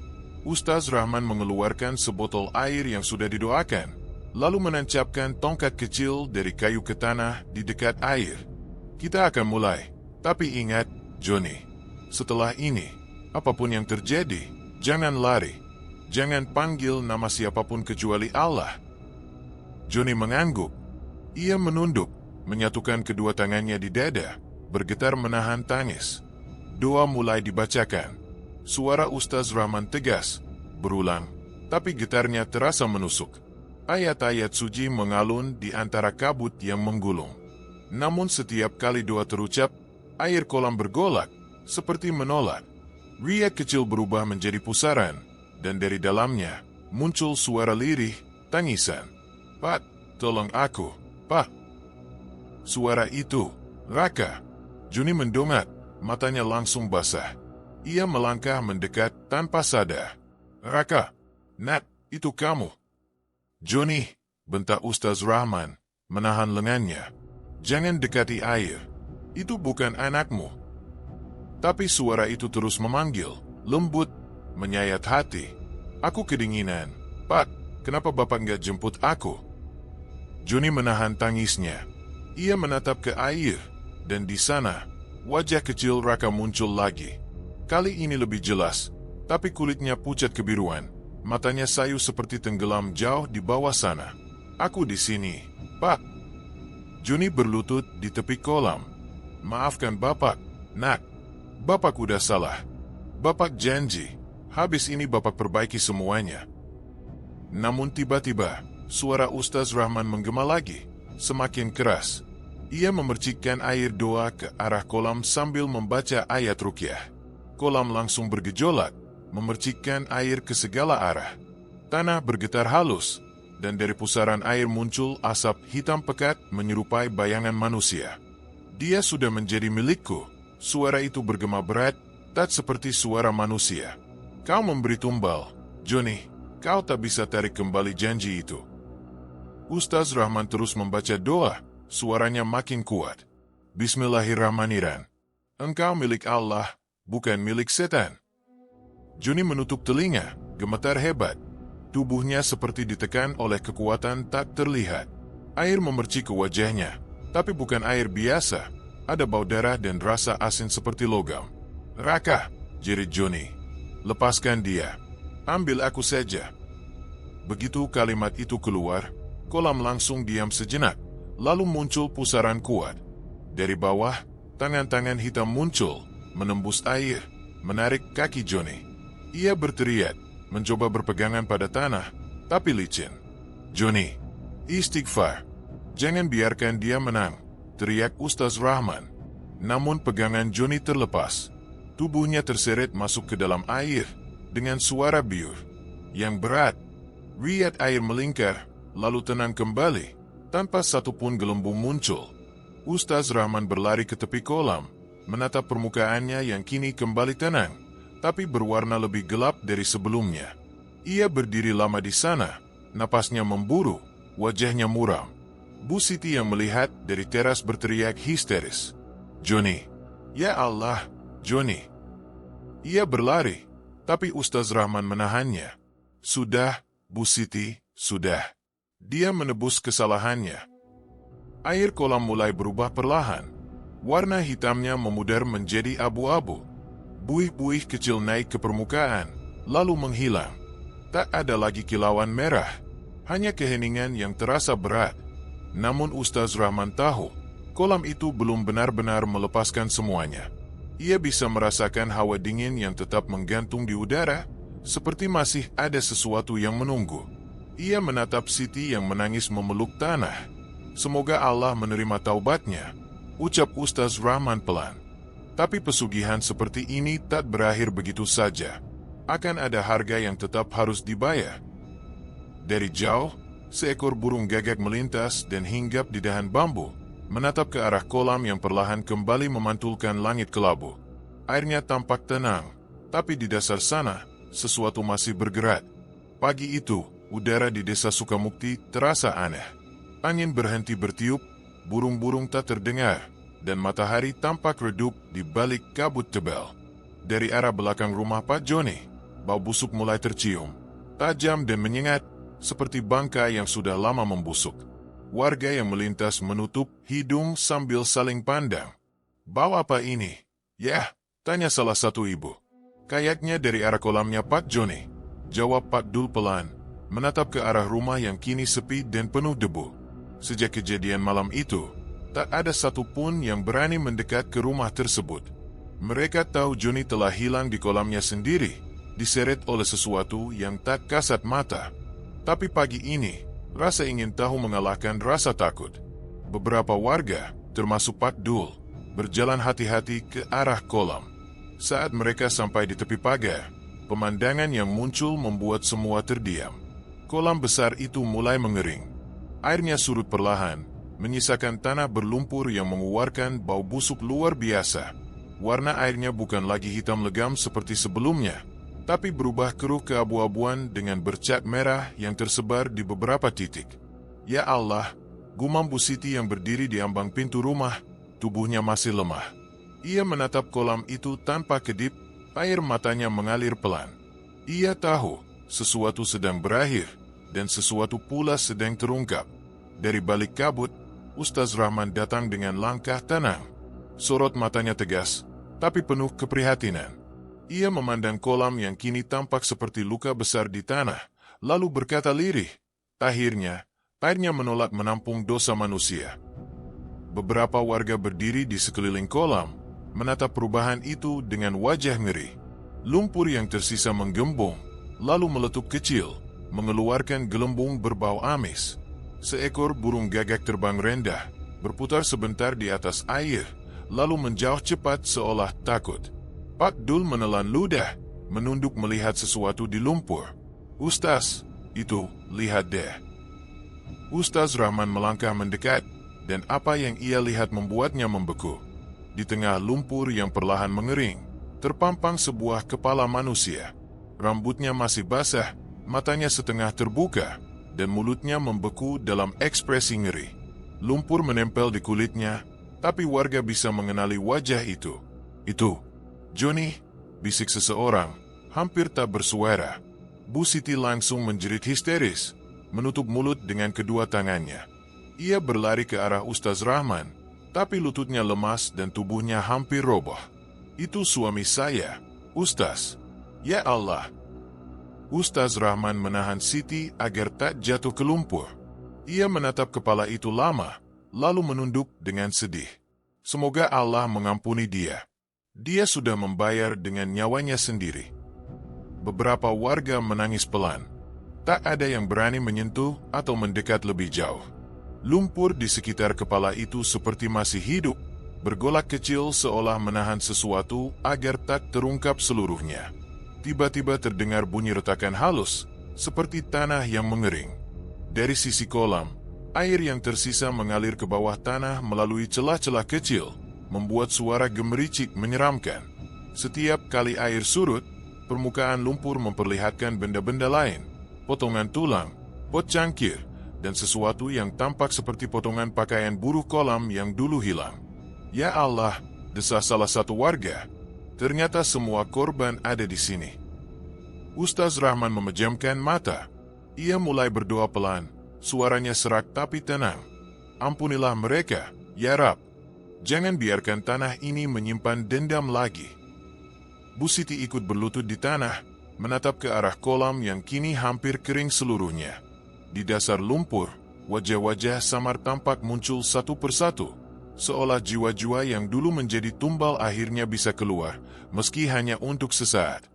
Ustaz Rahman mengeluarkan sebotol air yang sudah didoakan, lalu menancapkan tongkat kecil dari kayu ke tanah di dekat air. "Kita akan mulai, tapi ingat, Joni, setelah ini, apapun yang terjadi, jangan lari. Jangan panggil nama siapapun kecuali Allah." Joni mengangguk. Ia menunduk, menyatukan kedua tangannya di dada, bergetar menahan tangis. Doa mulai dibacakan. Suara Ustaz Rahman tegas, berulang, tapi getarnya terasa menusuk. Ayat-ayat suci mengalun di antara kabut yang menggulung. Namun setiap kali doa terucap, air kolam bergolak, seperti menolak. Riak kecil berubah menjadi pusaran, dan dari dalamnya muncul suara lirih, tangisan. "Pak, tolong aku, Pak." Suara itu, Raka. Joni mendongak, matanya langsung basah. Ia melangkah mendekat tanpa sadar. "Raka, Nat, itu kamu." "Joni," bentak Ustaz Rahman, menahan lengannya. "Jangan dekati air. Itu bukan anakmu." Tapi suara itu terus memanggil, lembut, menyayat hati. "Aku kedinginan. Pak, kenapa Bapak nggak jemput aku?" Joni menahan tangisnya. Ia menatap ke air, dan di sana, wajah kecil Raka muncul lagi. Kali ini lebih jelas, tapi kulitnya pucat kebiruan. Matanya sayu seperti tenggelam jauh di bawah sana. Aku di sini, Pak. Joni berlutut di tepi kolam. Maafkan Bapak, Nak. Bapak udah salah. Bapak janji, habis ini Bapak perbaiki semuanya. Namun tiba-tiba, suara Ustaz Rahman menggema lagi, semakin keras. Ia memercikkan air doa ke arah kolam sambil membaca ayat ruqyah. Kolam langsung bergejolak, memercikkan air ke segala arah. Tanah bergetar halus, dan dari pusaran air muncul asap hitam pekat menyerupai bayangan manusia. Dia sudah menjadi milikku. Suara itu bergema berat, tak seperti suara manusia. Kau memberi tumbal, Joni. Kau tak bisa tarik kembali janji itu. Ustaz Rahman terus membaca doa, suaranya makin kuat. Bismillahirrahmanirrahim. Engkau milik Allah, bukan milik setan. Joni menutup telinga, gemetar hebat. Tubuhnya seperti ditekan oleh kekuatan tak terlihat. Air memercik ke wajahnya, tapi bukan air biasa. Ada bau darah dan rasa asin seperti logam. Raka, jerit Joni. Lepaskan dia. Ambil aku saja. Begitu kalimat itu keluar, kolam langsung diam sejenak, lalu muncul pusaran kuat. Dari bawah, tangan-tangan hitam muncul, menembus air, menarik kaki Joni. Ia berteriak, mencoba berpegangan pada tanah, tapi licin. Joni, istighfar. Jangan biarkan dia menang, teriak Ustaz Rahman. Namun pegangan Joni terlepas. Tubuhnya terseret masuk ke dalam air, dengan suara biur yang berat. Riat air melingkar, lalu tenang kembali, tanpa satupun gelembung muncul. Ustaz Rahman berlari ke tepi kolam, menatap permukaannya yang kini kembali tenang, tapi berwarna lebih gelap dari sebelumnya. Ia berdiri lama di sana, napasnya memburu, wajahnya muram. Bu Siti yang melihat dari teras berteriak histeris. Joni, ya Allah, Joni. Ia berlari, tapi Ustaz Rahman menahannya. Sudah, Bu Siti, sudah. Dia menebus kesalahannya. Air kolam mulai berubah perlahan. Warna hitamnya memudar menjadi abu-abu. Buih-buih kecil naik ke permukaan, lalu menghilang. Tak ada lagi kilauan merah, hanya keheningan yang terasa berat. Namun Ustaz Rahman tahu, kolam itu belum benar-benar melepaskan semuanya. Ia bisa merasakan hawa dingin yang tetap menggantung di udara, seperti masih ada sesuatu yang menunggu. Ia menatap Siti yang menangis memeluk tanah. Semoga Allah menerima taubatnya, ucap Ustaz Rahman pelan. Tapi pesugihan seperti ini tak berakhir begitu saja. Akan ada harga yang tetap harus dibayar. Dari jauh, seekor burung gagak melintas dan hinggap di dahan bambu, menatap ke arah kolam yang perlahan kembali memantulkan langit kelabu. Airnya tampak tenang, tapi di dasar sana, sesuatu masih bergerak. Pagi itu, udara di desa Sukamukti terasa aneh. Angin berhenti bertiup, burung-burung tak terdengar, dan matahari tampak redup di balik kabut tebal. Dari arah belakang rumah Pak Joni, bau busuk mulai tercium, tajam dan menyengat, seperti bangkai yang sudah lama membusuk. Warga yang melintas menutup hidung sambil saling pandang. Bau apa ini? Yah, tanya salah satu ibu. Kayaknya dari arah kolamnya Pak Joni, jawab Pak Dul pelan, menatap ke arah rumah yang kini sepi dan penuh debu. Sejak kejadian malam itu, tak ada satupun yang berani mendekat ke rumah tersebut. Mereka tahu Joni telah hilang di kolamnya sendiri, diseret oleh sesuatu yang tak kasat mata. Tapi pagi ini, rasa ingin tahu mengalahkan rasa takut. Beberapa warga, termasuk Pak Dul, berjalan hati-hati ke arah kolam. Saat mereka sampai di tepi pagar, pemandangan yang muncul membuat semua terdiam. Kolam besar itu mulai mengering. Airnya surut perlahan, menyisakan tanah berlumpur yang mengeluarkan bau busuk luar biasa. Warna airnya bukan lagi hitam legam seperti sebelumnya, tapi berubah keruh keabu-abuan dengan bercat merah yang tersebar di beberapa titik. Ya Allah, gumam Bu Siti yang berdiri di ambang pintu rumah, tubuhnya masih lemah. Ia menatap kolam itu tanpa kedip, air matanya mengalir pelan. Ia tahu, sesuatu sedang berakhir, dan sesuatu pula sedang terungkap. Dari balik kabut, Ustaz Rahman datang dengan langkah tenang. Sorot matanya tegas, tapi penuh keprihatinan. Ia memandang kolam yang kini tampak seperti luka besar di tanah, lalu berkata lirih, "Akhirnya, Airnya menolak menampung dosa manusia. Beberapa warga berdiri di sekeliling kolam, menatap perubahan itu dengan wajah ngeri. Lumpur yang tersisa menggembung, lalu meletup kecil, mengeluarkan gelembung berbau amis. Seekor burung gagak terbang rendah, berputar sebentar di atas air, lalu menjauh cepat seolah takut. Pak Dul menelan ludah, menunduk melihat sesuatu di lumpur. "Ustaz, itu, lihat deh." Ustaz Rahman melangkah mendekat, dan apa yang ia lihat membuatnya membeku. Di tengah lumpur yang perlahan mengering, terpampang sebuah kepala manusia. Rambutnya masih basah, matanya setengah terbuka, dan mulutnya membeku dalam ekspresi ngeri. Lumpur menempel di kulitnya, tapi warga bisa mengenali wajah itu. "Itu, Johnny," bisik seseorang, hampir tak bersuara. Bu Siti langsung menjerit histeris, menutup mulut dengan kedua tangannya. Ia berlari ke arah Ustaz Rahman, tapi lututnya lemas dan tubuhnya hampir roboh. "Itu suami saya, Ustaz." "Ya Allah." Ustaz Rahman menahan Siti agar tak jatuh ke lumpur. Ia menatap kepala itu lama, lalu menunduk dengan sedih. Semoga Allah mengampuni dia. Dia sudah membayar dengan nyawanya sendiri. Beberapa warga menangis pelan. Tak ada yang berani menyentuh atau mendekat lebih jauh. Lumpur di sekitar kepala itu seperti masih hidup, bergolak kecil seolah menahan sesuatu agar tak terungkap seluruhnya. Tiba-tiba terdengar bunyi retakan halus, seperti tanah yang mengering. Dari sisi kolam, air yang tersisa mengalir ke bawah tanah melalui celah-celah kecil, membuat suara gemericik menyeramkan. Setiap kali air surut, permukaan lumpur memperlihatkan benda-benda lain, potongan tulang, pot cangkir, dan sesuatu yang tampak seperti potongan pakaian buruh kolam yang dulu hilang. "Ya Allah," desah salah satu warga. "Ternyata semua korban ada di sini." Ustaz Rahman memejamkan mata. Ia mulai berdoa pelan, suaranya serak tapi tenang. "Ampunilah mereka, ya Rab. Jangan biarkan tanah ini menyimpan dendam lagi." Bu Siti ikut berlutut di tanah, menatap ke arah kolam yang kini hampir kering seluruhnya. Di dasar lumpur, wajah-wajah samar tampak muncul satu persatu, seolah jiwa-jiwa yang dulu menjadi tumbal akhirnya bisa keluar, meski hanya untuk sesaat.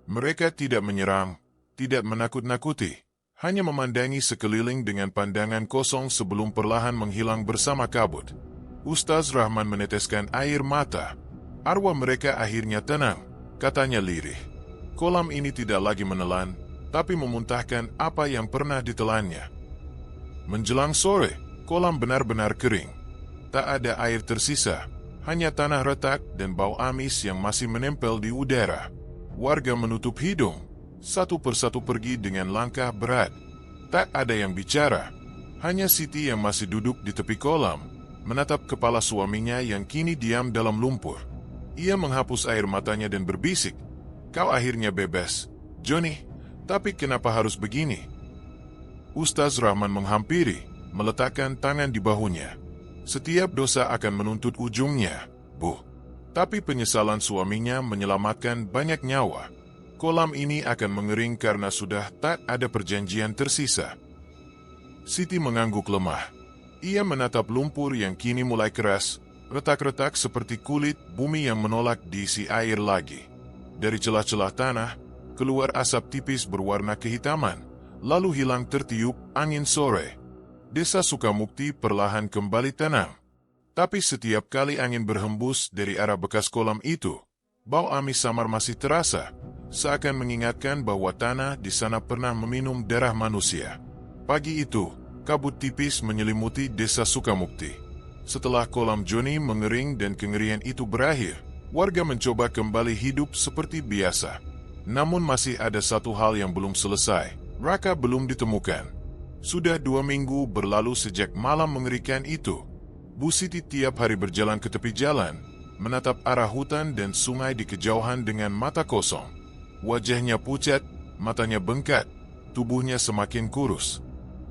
Mereka tidak menyerang, tidak menakut-nakuti, hanya memandangi sekeliling dengan pandangan kosong sebelum perlahan menghilang bersama kabut. Ustaz Rahman meneteskan air mata. "Arwah mereka akhirnya tenang," katanya lirih. "Kolam ini tidak lagi menelan, tapi memuntahkan apa yang pernah ditelannya." Menjelang sore, kolam benar-benar kering. Tak ada air tersisa, hanya tanah retak dan bau amis yang masih menempel di udara. Warga menutup hidung, satu persatu pergi dengan langkah berat. Tak ada yang bicara, hanya Siti yang masih duduk di tepi kolam, menatap kepala suaminya yang kini diam dalam lumpur. Ia menghapus air matanya dan berbisik, "Kau akhirnya bebas, Johnny. Tapi kenapa harus begini?" Ustaz Rahman menghampiri, meletakkan tangan di bahunya. "Setiap dosa akan menuntut ujungnya, Bu. Tapi penyesalan suaminya menyelamatkan banyak nyawa. Kolam ini akan mengering karena sudah tak ada perjanjian tersisa." Siti mengangguk lemah. Ia menatap lumpur yang kini mulai keras, retak-retak seperti kulit bumi yang menolak diisi air lagi. Dari celah-celah tanah, keluar asap tipis berwarna kehitaman, lalu hilang tertiup angin sore. Desa Sukamukti perlahan kembali tenang. Tapi setiap kali angin berhembus dari arah bekas kolam itu, bau amis samar masih terasa, seakan mengingatkan bahwa tanah di sana pernah meminum darah manusia. Pagi itu, kabut tipis menyelimuti desa Sukamukti. Setelah kolam Johnny mengering dan kengerian itu berakhir, warga mencoba kembali hidup seperti biasa. Namun masih ada satu hal yang belum selesai. Raka belum ditemukan. Sudah 2 minggu berlalu sejak malam mengerikan itu. Bu Siti tiap hari berjalan ke tepi jalan, menatap arah hutan dan sungai di kejauhan dengan mata kosong. Wajahnya pucat, matanya bengkak, tubuhnya semakin kurus.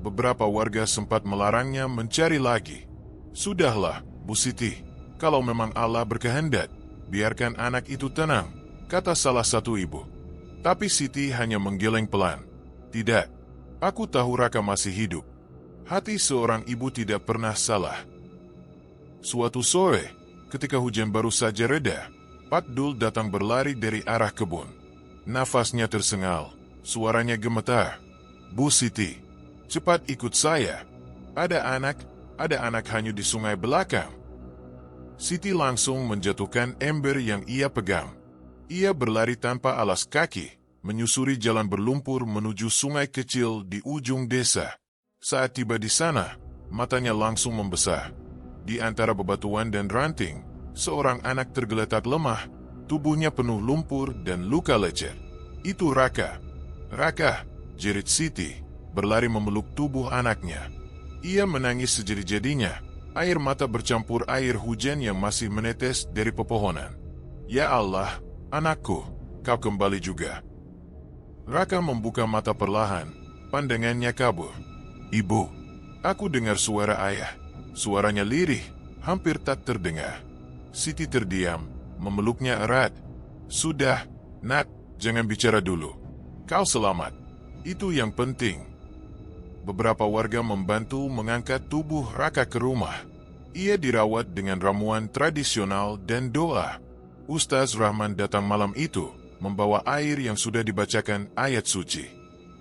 Beberapa warga sempat melarangnya mencari lagi. "Sudahlah, Bu Siti, kalau memang Allah berkehendak, biarkan anak itu tenang," kata salah satu ibu. Tapi Siti hanya menggeleng pelan. "Tidak, aku tahu Raka masih hidup. Hati seorang ibu tidak pernah salah. Suatu sore, ketika hujan baru saja reda, Pak Dul datang berlari dari arah kebun. Nafasnya tersengal, suaranya gemetar. "Bu Siti, cepat ikut saya. Ada anak hanyut di sungai belakang." Siti langsung menjatuhkan ember yang ia pegang. Ia berlari tanpa alas kaki, menyusuri jalan berlumpur menuju sungai kecil di ujung desa. Saat tiba di sana, matanya langsung membesar. Di antara bebatuan dan ranting, seorang anak tergeletak lemah, tubuhnya penuh lumpur dan luka lecet. "Itu Raka." "Raka," jerit Siti, berlari memeluk tubuh anaknya. Ia menangis sejadi-jadinya, air mata bercampur air hujan yang masih menetes dari pepohonan. "Ya Allah, anakku, kau kembali juga." Raka membuka mata perlahan, pandangannya kabur. "Ibu, aku dengar suara ayah." Suaranya lirih, hampir tak terdengar. Siti terdiam, memeluknya erat. "Sudah, Nak, jangan bicara dulu. Kau selamat. Itu yang penting." Beberapa warga membantu mengangkat tubuh Raka ke rumah. Ia dirawat dengan ramuan tradisional dan doa. Ustaz Rahman datang malam itu, membawa air yang sudah dibacakan ayat suci.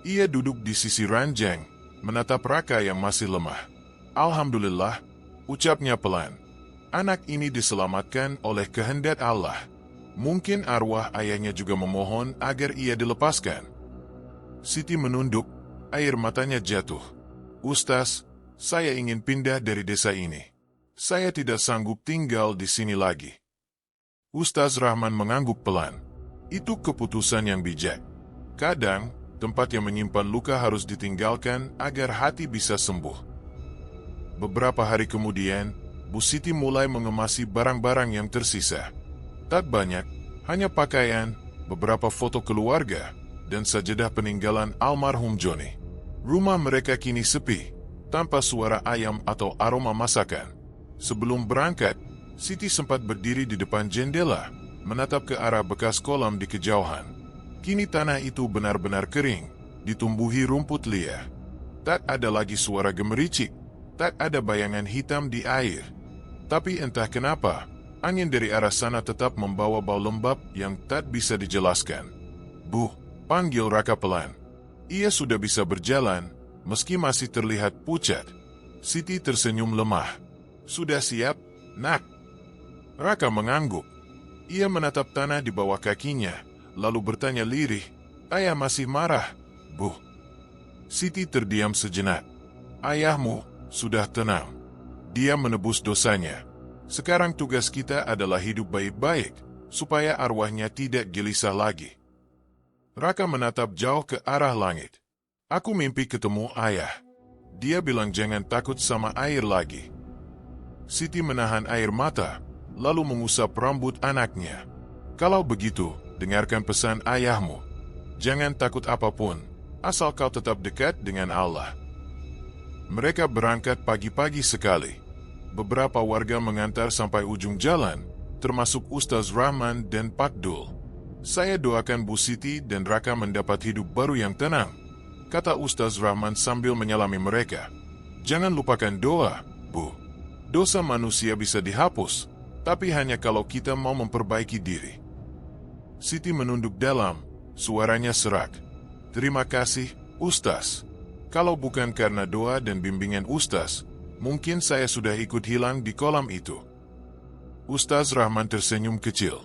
Ia duduk di sisi ranjang, menatap Raka yang masih lemah. "Alhamdulillah," ucapnya pelan. "Anak ini diselamatkan oleh kehendak Allah. Mungkin arwah ayahnya juga memohon agar ia dilepaskan." Siti menunduk, air matanya jatuh. "Ustaz, saya ingin pindah dari desa ini. Saya tidak sanggup tinggal di sini lagi." Ustaz Rahman mengangguk pelan. "Itu keputusan yang bijak. Kadang, tempat yang menyimpan luka harus ditinggalkan agar hati bisa sembuh." Beberapa hari kemudian, Bu Siti mulai mengemasi barang-barang yang tersisa. Tak banyak, hanya pakaian, beberapa foto keluarga, dan sajadah peninggalan almarhum Joni. Rumah mereka kini sepi, tanpa suara ayam atau aroma masakan. Sebelum berangkat, Siti sempat berdiri di depan jendela, menatap ke arah bekas kolam di kejauhan. Kini tanah itu benar-benar kering, ditumbuhi rumput liar. Tak ada lagi suara gemericik, tak ada bayangan hitam di air. Tapi entah kenapa, angin dari arah sana tetap membawa bau lembab yang tak bisa dijelaskan. "Bu," panggil Raka pelan. Ia sudah bisa berjalan, meski masih terlihat pucat. Siti tersenyum lemah. "Sudah siap, Nak?" Raka mengangguk. Ia menatap tanah di bawah kakinya, lalu bertanya lirih, "Ayah masih marah, Bu?" Siti terdiam sejenak. "Ayahmu sudah tenang. Dia menebus dosanya. Sekarang tugas kita adalah hidup baik-baik, supaya arwahnya tidak gelisah lagi." Raka menatap jauh ke arah langit. "Aku mimpi ketemu ayah. Dia bilang jangan takut sama air lagi." Siti menahan air mata, lalu mengusap rambut anaknya. "Kalau begitu, dengarkan pesan ayahmu. Jangan takut apapun, asal kau tetap dekat dengan Allah." Mereka berangkat pagi-pagi sekali. Beberapa warga mengantar sampai ujung jalan, termasuk Ustaz Rahman dan Pak Dul. "Saya doakan Bu Siti dan Raka mendapat hidup baru yang tenang," kata Ustaz Rahman sambil menyalami mereka. "Jangan lupakan doa, Bu. Dosa manusia bisa dihapus, tapi hanya kalau kita mau memperbaiki diri." Siti menunduk dalam, suaranya serak. "Terima kasih, Ustaz. Kalau bukan karena doa dan bimbingan Ustaz, mungkin saya sudah ikut hilang di kolam itu." Ustaz Rahman tersenyum kecil.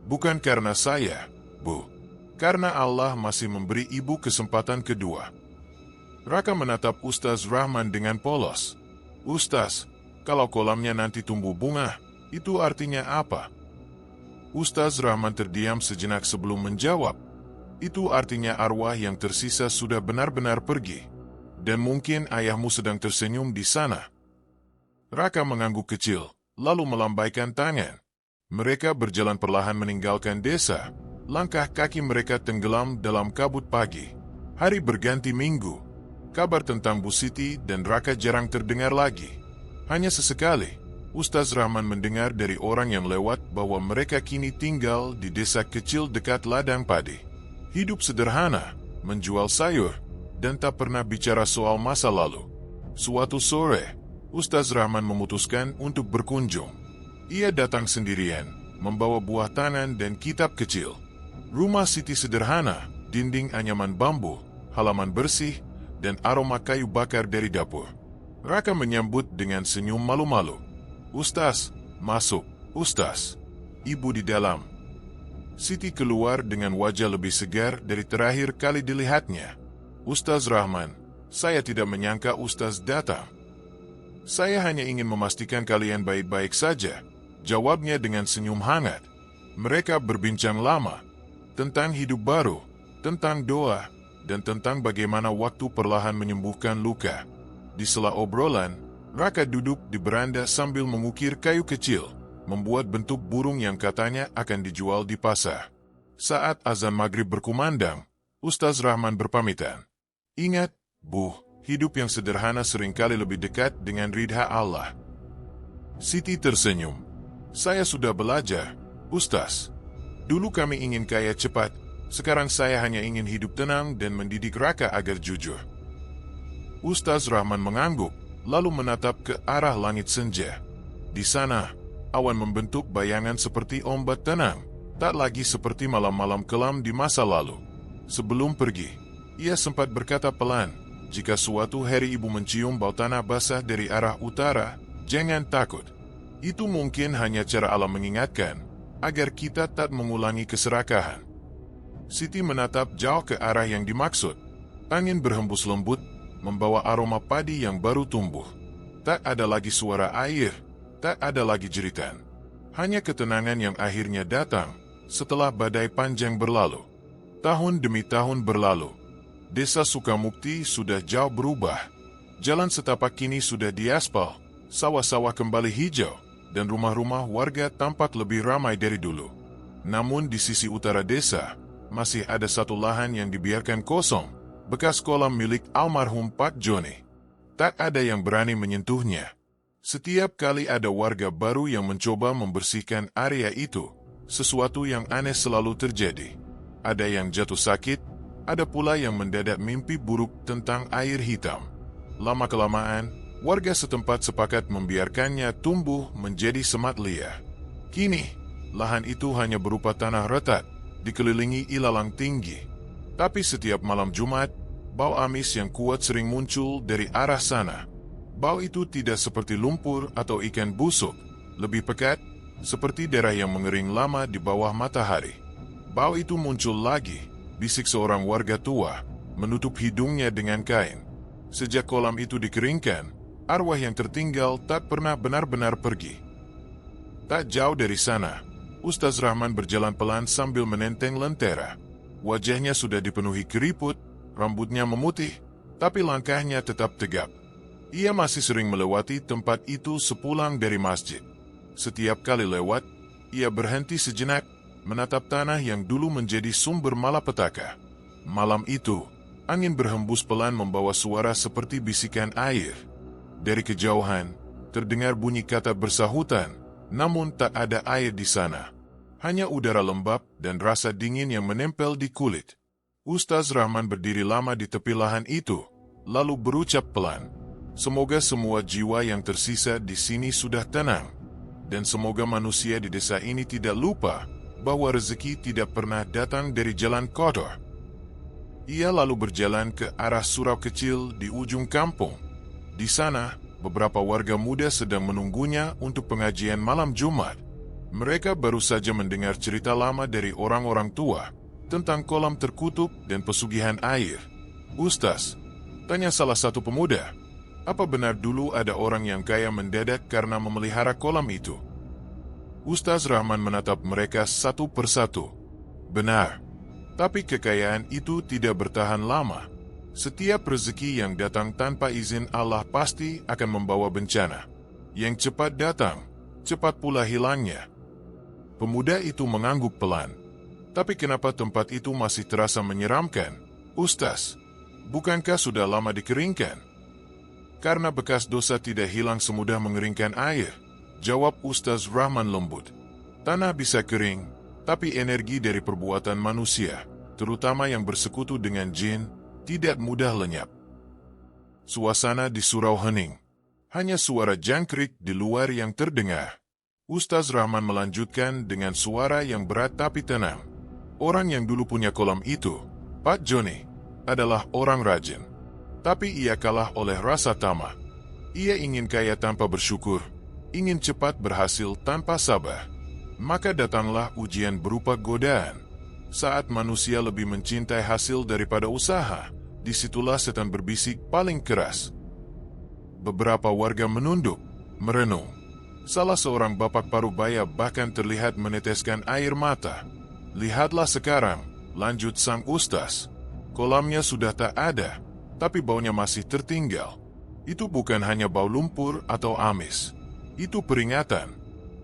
"Bukan karena saya, Bu. Karena Allah masih memberi ibu kesempatan kedua." Raka menatap Ustaz Rahman dengan polos. "Ustaz, kalau kolamnya nanti tumbuh bunga, itu artinya apa?" Ustaz Rahman terdiam sejenak sebelum menjawab. "Itu artinya arwah yang tersisa sudah benar-benar pergi. Dan mungkin ayahmu sedang tersenyum di sana." Raka mengangguk kecil, lalu melambaikan tangan. Mereka berjalan perlahan meninggalkan desa. Langkah kaki mereka tenggelam dalam kabut pagi. Hari berganti minggu. Kabar tentang Bu Siti dan Raka jarang terdengar lagi. Hanya sesekali, Ustaz Rahman mendengar dari orang yang lewat bahwa mereka kini tinggal di desa kecil dekat ladang padi. Hidup sederhana, menjual sayur, dan tak pernah bicara soal masa lalu. Suatu sore, Ustaz Rahman memutuskan untuk berkunjung. Ia datang sendirian, membawa buah tangan dan kitab kecil. Rumah Siti sederhana, dinding anyaman bambu, halaman bersih, dan aroma kayu bakar dari dapur. Raka menyambut dengan senyum malu-malu. "Ustaz, masuk, Ustaz." "Ibu di dalam." Siti keluar dengan wajah lebih segar dari terakhir kali dilihatnya. "Ustaz Rahman, saya tidak menyangka Ustaz datang." "Saya hanya ingin memastikan kalian baik-baik saja," jawabnya dengan senyum hangat. Mereka berbincang lama tentang hidup baru, tentang doa, dan tentang bagaimana waktu perlahan menyembuhkan luka. Di sela obrolan, Raka duduk di beranda sambil mengukir kayu kecil, membuat bentuk burung yang katanya akan dijual di pasar. Saat azan maghrib berkumandang, Ustaz Rahman berpamitan. "Ingat, Bu, hidup yang sederhana seringkali lebih dekat dengan ridha Allah." Siti tersenyum. "Saya sudah belajar, Ustaz. Dulu kami ingin kaya cepat, sekarang saya hanya ingin hidup tenang dan mendidik Raka agar jujur." Ustaz Rahman mengangguk, lalu menatap ke arah langit senja. Di sana, awan membentuk bayangan seperti ombak tenang, tak lagi seperti malam-malam kelam di masa lalu. Sebelum pergi, ia sempat berkata pelan, "Jika suatu hari ibu mencium bau tanah basah dari arah utara, jangan takut. Itu mungkin hanya cara alam mengingatkan, agar kita tak mengulangi keserakahan." Siti menatap jauh ke arah yang dimaksud. Angin berhembus lembut, membawa aroma padi yang baru tumbuh. Tak ada lagi suara air, tak ada lagi jeritan. Hanya ketenangan yang akhirnya datang setelah badai panjang berlalu. Tahun demi tahun berlalu. Desa Sukamukti sudah jauh berubah. Jalan setapak kini sudah diaspal, sawah-sawah kembali hijau, dan rumah-rumah warga tampak lebih ramai dari dulu. Namun di sisi utara desa, masih ada satu lahan yang dibiarkan kosong, bekas kolam milik almarhum Pak Joni. Tak ada yang berani menyentuhnya. Setiap kali ada warga baru yang mencoba membersihkan area itu, sesuatu yang aneh selalu terjadi. Ada yang jatuh sakit, ada pula yang mendadak mimpi buruk tentang air hitam. Lama-kelamaan, warga setempat sepakat membiarkannya tumbuh menjadi semat liar. Kini, lahan itu hanya berupa tanah retak, dikelilingi ilalang tinggi. Tapi setiap malam Jumat, bau amis yang kuat sering muncul dari arah sana. Bau itu tidak seperti lumpur atau ikan busuk, lebih pekat, seperti darah yang mengering lama di bawah matahari. Bau itu muncul lagi, bisik seorang warga tua, menutup hidungnya dengan kain. Sejak kolam itu dikeringkan, arwah yang tertinggal tak pernah benar-benar pergi. Tak jauh dari sana, Ustaz Rahman berjalan pelan sambil menenteng lentera. Wajahnya sudah dipenuhi keriput, rambutnya memutih, tapi langkahnya tetap tegap. Ia masih sering melewati tempat itu sepulang dari masjid. Setiap kali lewat, ia berhenti sejenak, menatap tanah yang dulu menjadi sumber malapetaka. Malam itu, angin berhembus pelan membawa suara seperti bisikan air. Dari kejauhan, terdengar bunyi kata bersahutan, namun tak ada air di sana. Hanya udara lembab dan rasa dingin yang menempel di kulit. Ustaz Rahman berdiri lama di tepi lahan itu, lalu berucap pelan, "Semoga semua jiwa yang tersisa di sini sudah tenang, dan semoga manusia di desa ini tidak lupa bahwa rezeki tidak pernah datang dari jalan kotor." Ia lalu berjalan ke arah surau kecil di ujung kampung. Di sana, beberapa warga muda sedang menunggunya untuk pengajian malam Jumat. Mereka baru saja mendengar cerita lama dari orang-orang tua tentang kolam terkutuk dan pesugihan air. "Ustaz," tanya salah satu pemuda, "apa benar dulu ada orang yang kaya mendadak karena memelihara kolam itu?" Ustaz Rahman menatap mereka satu persatu. "Benar, tapi kekayaan itu tidak bertahan lama. Setiap rezeki yang datang tanpa izin Allah pasti akan membawa bencana. Yang cepat datang, cepat pula hilangnya." Pemuda itu mengangguk pelan. "Tapi kenapa tempat itu masih terasa menyeramkan, Ustaz? Bukankah sudah lama dikeringkan?" "Karena bekas dosa tidak hilang semudah mengeringkan air," jawab Ustaz Rahman lembut. "Tanah bisa kering, tapi energi dari perbuatan manusia, terutama yang bersekutu dengan jin, tidak mudah lenyap." Suasana di surau hening. Hanya suara jangkrik di luar yang terdengar. Ustaz Rahman melanjutkan dengan suara yang berat tapi tenang. Orang yang dulu punya kolam itu, Pak Joni, adalah orang rajin. Tapi ia kalah oleh rasa tamak. Ia ingin kaya tanpa bersyukur, ingin cepat berhasil tanpa sabar. Maka datanglah ujian berupa godaan. Saat manusia lebih mencintai hasil daripada usaha, disitulah setan berbisik paling keras. Beberapa warga menunduk, merenung. Salah seorang bapak parubaya bahkan terlihat meneteskan air mata. Lihatlah sekarang, lanjut sang ustaz. Kolamnya sudah tak ada, tapi baunya masih tertinggal. Itu bukan hanya bau lumpur atau amis. Itu peringatan.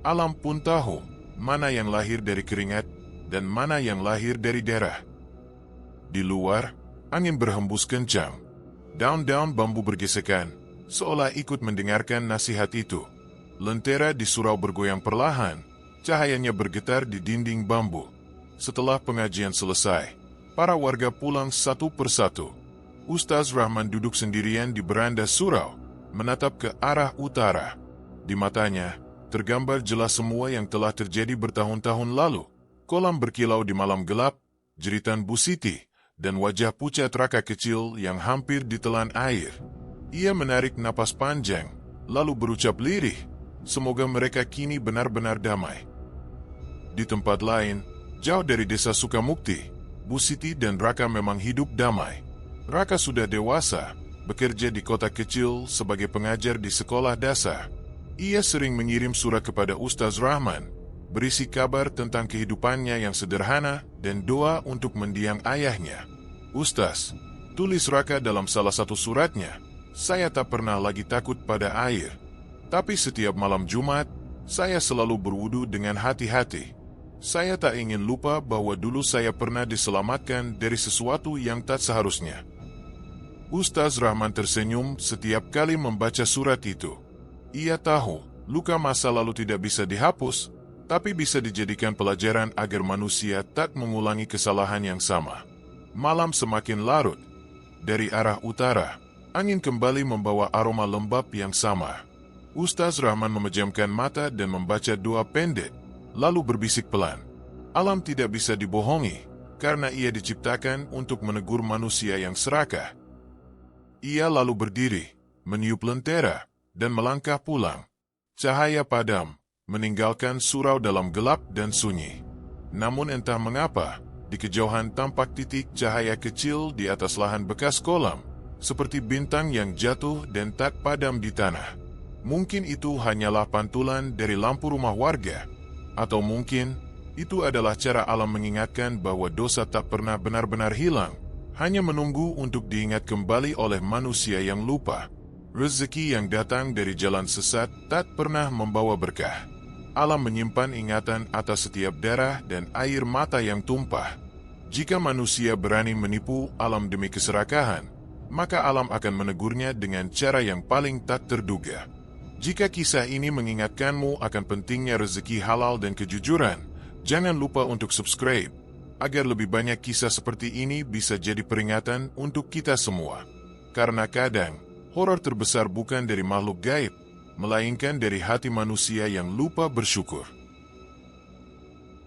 Alam pun tahu mana yang lahir dari keringat dan mana yang lahir dari darah. Di luar, angin berhembus kencang. Daun-daun bambu bergesekan, seolah ikut mendengarkan nasihat itu. Lentera di surau bergoyang perlahan, cahayanya bergetar di dinding bambu. Setelah pengajian selesai, para warga pulang satu persatu. Ustaz Rahman duduk sendirian di beranda surau, menatap ke arah utara. Di matanya, tergambar jelas semua yang telah terjadi bertahun-tahun lalu. Kolam berkilau di malam gelap, jeritan Bu Siti, dan wajah pucat Raka kecil yang hampir ditelan air. Ia menarik napas panjang, lalu berucap lirih, semoga mereka kini benar-benar damai. Di tempat lain, jauh dari desa Sukamukti, Bu Siti dan Raka memang hidup damai. Raka sudah dewasa, bekerja di kota kecil sebagai pengajar di sekolah dasar. Ia sering mengirim surat kepada Ustaz Rahman, berisi kabar tentang kehidupannya yang sederhana dan doa untuk mendiang ayahnya. Ustaz, tulis Raka dalam salah satu suratnya, saya tak pernah lagi takut pada air. Tapi setiap malam Jumat, saya selalu berwudu dengan hati-hati. Saya tak ingin lupa bahwa dulu saya pernah diselamatkan dari sesuatu yang tak seharusnya. Ustaz Rahman tersenyum setiap kali membaca surat itu. Ia tahu, luka masa lalu tidak bisa dihapus, tapi bisa dijadikan pelajaran agar manusia tak mengulangi kesalahan yang sama. Malam semakin larut. Dari arah utara, angin kembali membawa aroma lembab yang sama. Ustaz Rahman memejamkan mata dan membaca doa pendek, lalu berbisik pelan. Alam tidak bisa dibohongi, karena ia diciptakan untuk menegur manusia yang serakah. Ia lalu berdiri, meniup lentera, dan melangkah pulang. Cahaya padam meninggalkan surau dalam gelap dan sunyi. Namun entah mengapa, di kejauhan tampak titik cahaya kecil di atas lahan bekas kolam, seperti bintang yang jatuh dan tak padam di tanah. Mungkin itu hanyalah pantulan dari lampu rumah warga, atau mungkin itu adalah cara alam mengingatkan bahwa dosa tak pernah benar-benar hilang, hanya menunggu untuk diingat kembali oleh manusia yang lupa. Rezeki yang datang dari jalan sesat tak pernah membawa berkah. Alam menyimpan ingatan atas setiap darah dan air mata yang tumpah. Jika manusia berani menipu alam demi keserakahan, maka alam akan menegurnya dengan cara yang paling tak terduga. Jika kisah ini mengingatkanmu akan pentingnya rezeki halal dan kejujuran, jangan lupa untuk subscribe, agar lebih banyak kisah seperti ini bisa jadi peringatan untuk kita semua. Karena kadang, horor terbesar bukan dari makhluk gaib, melainkan dari hati manusia yang lupa bersyukur.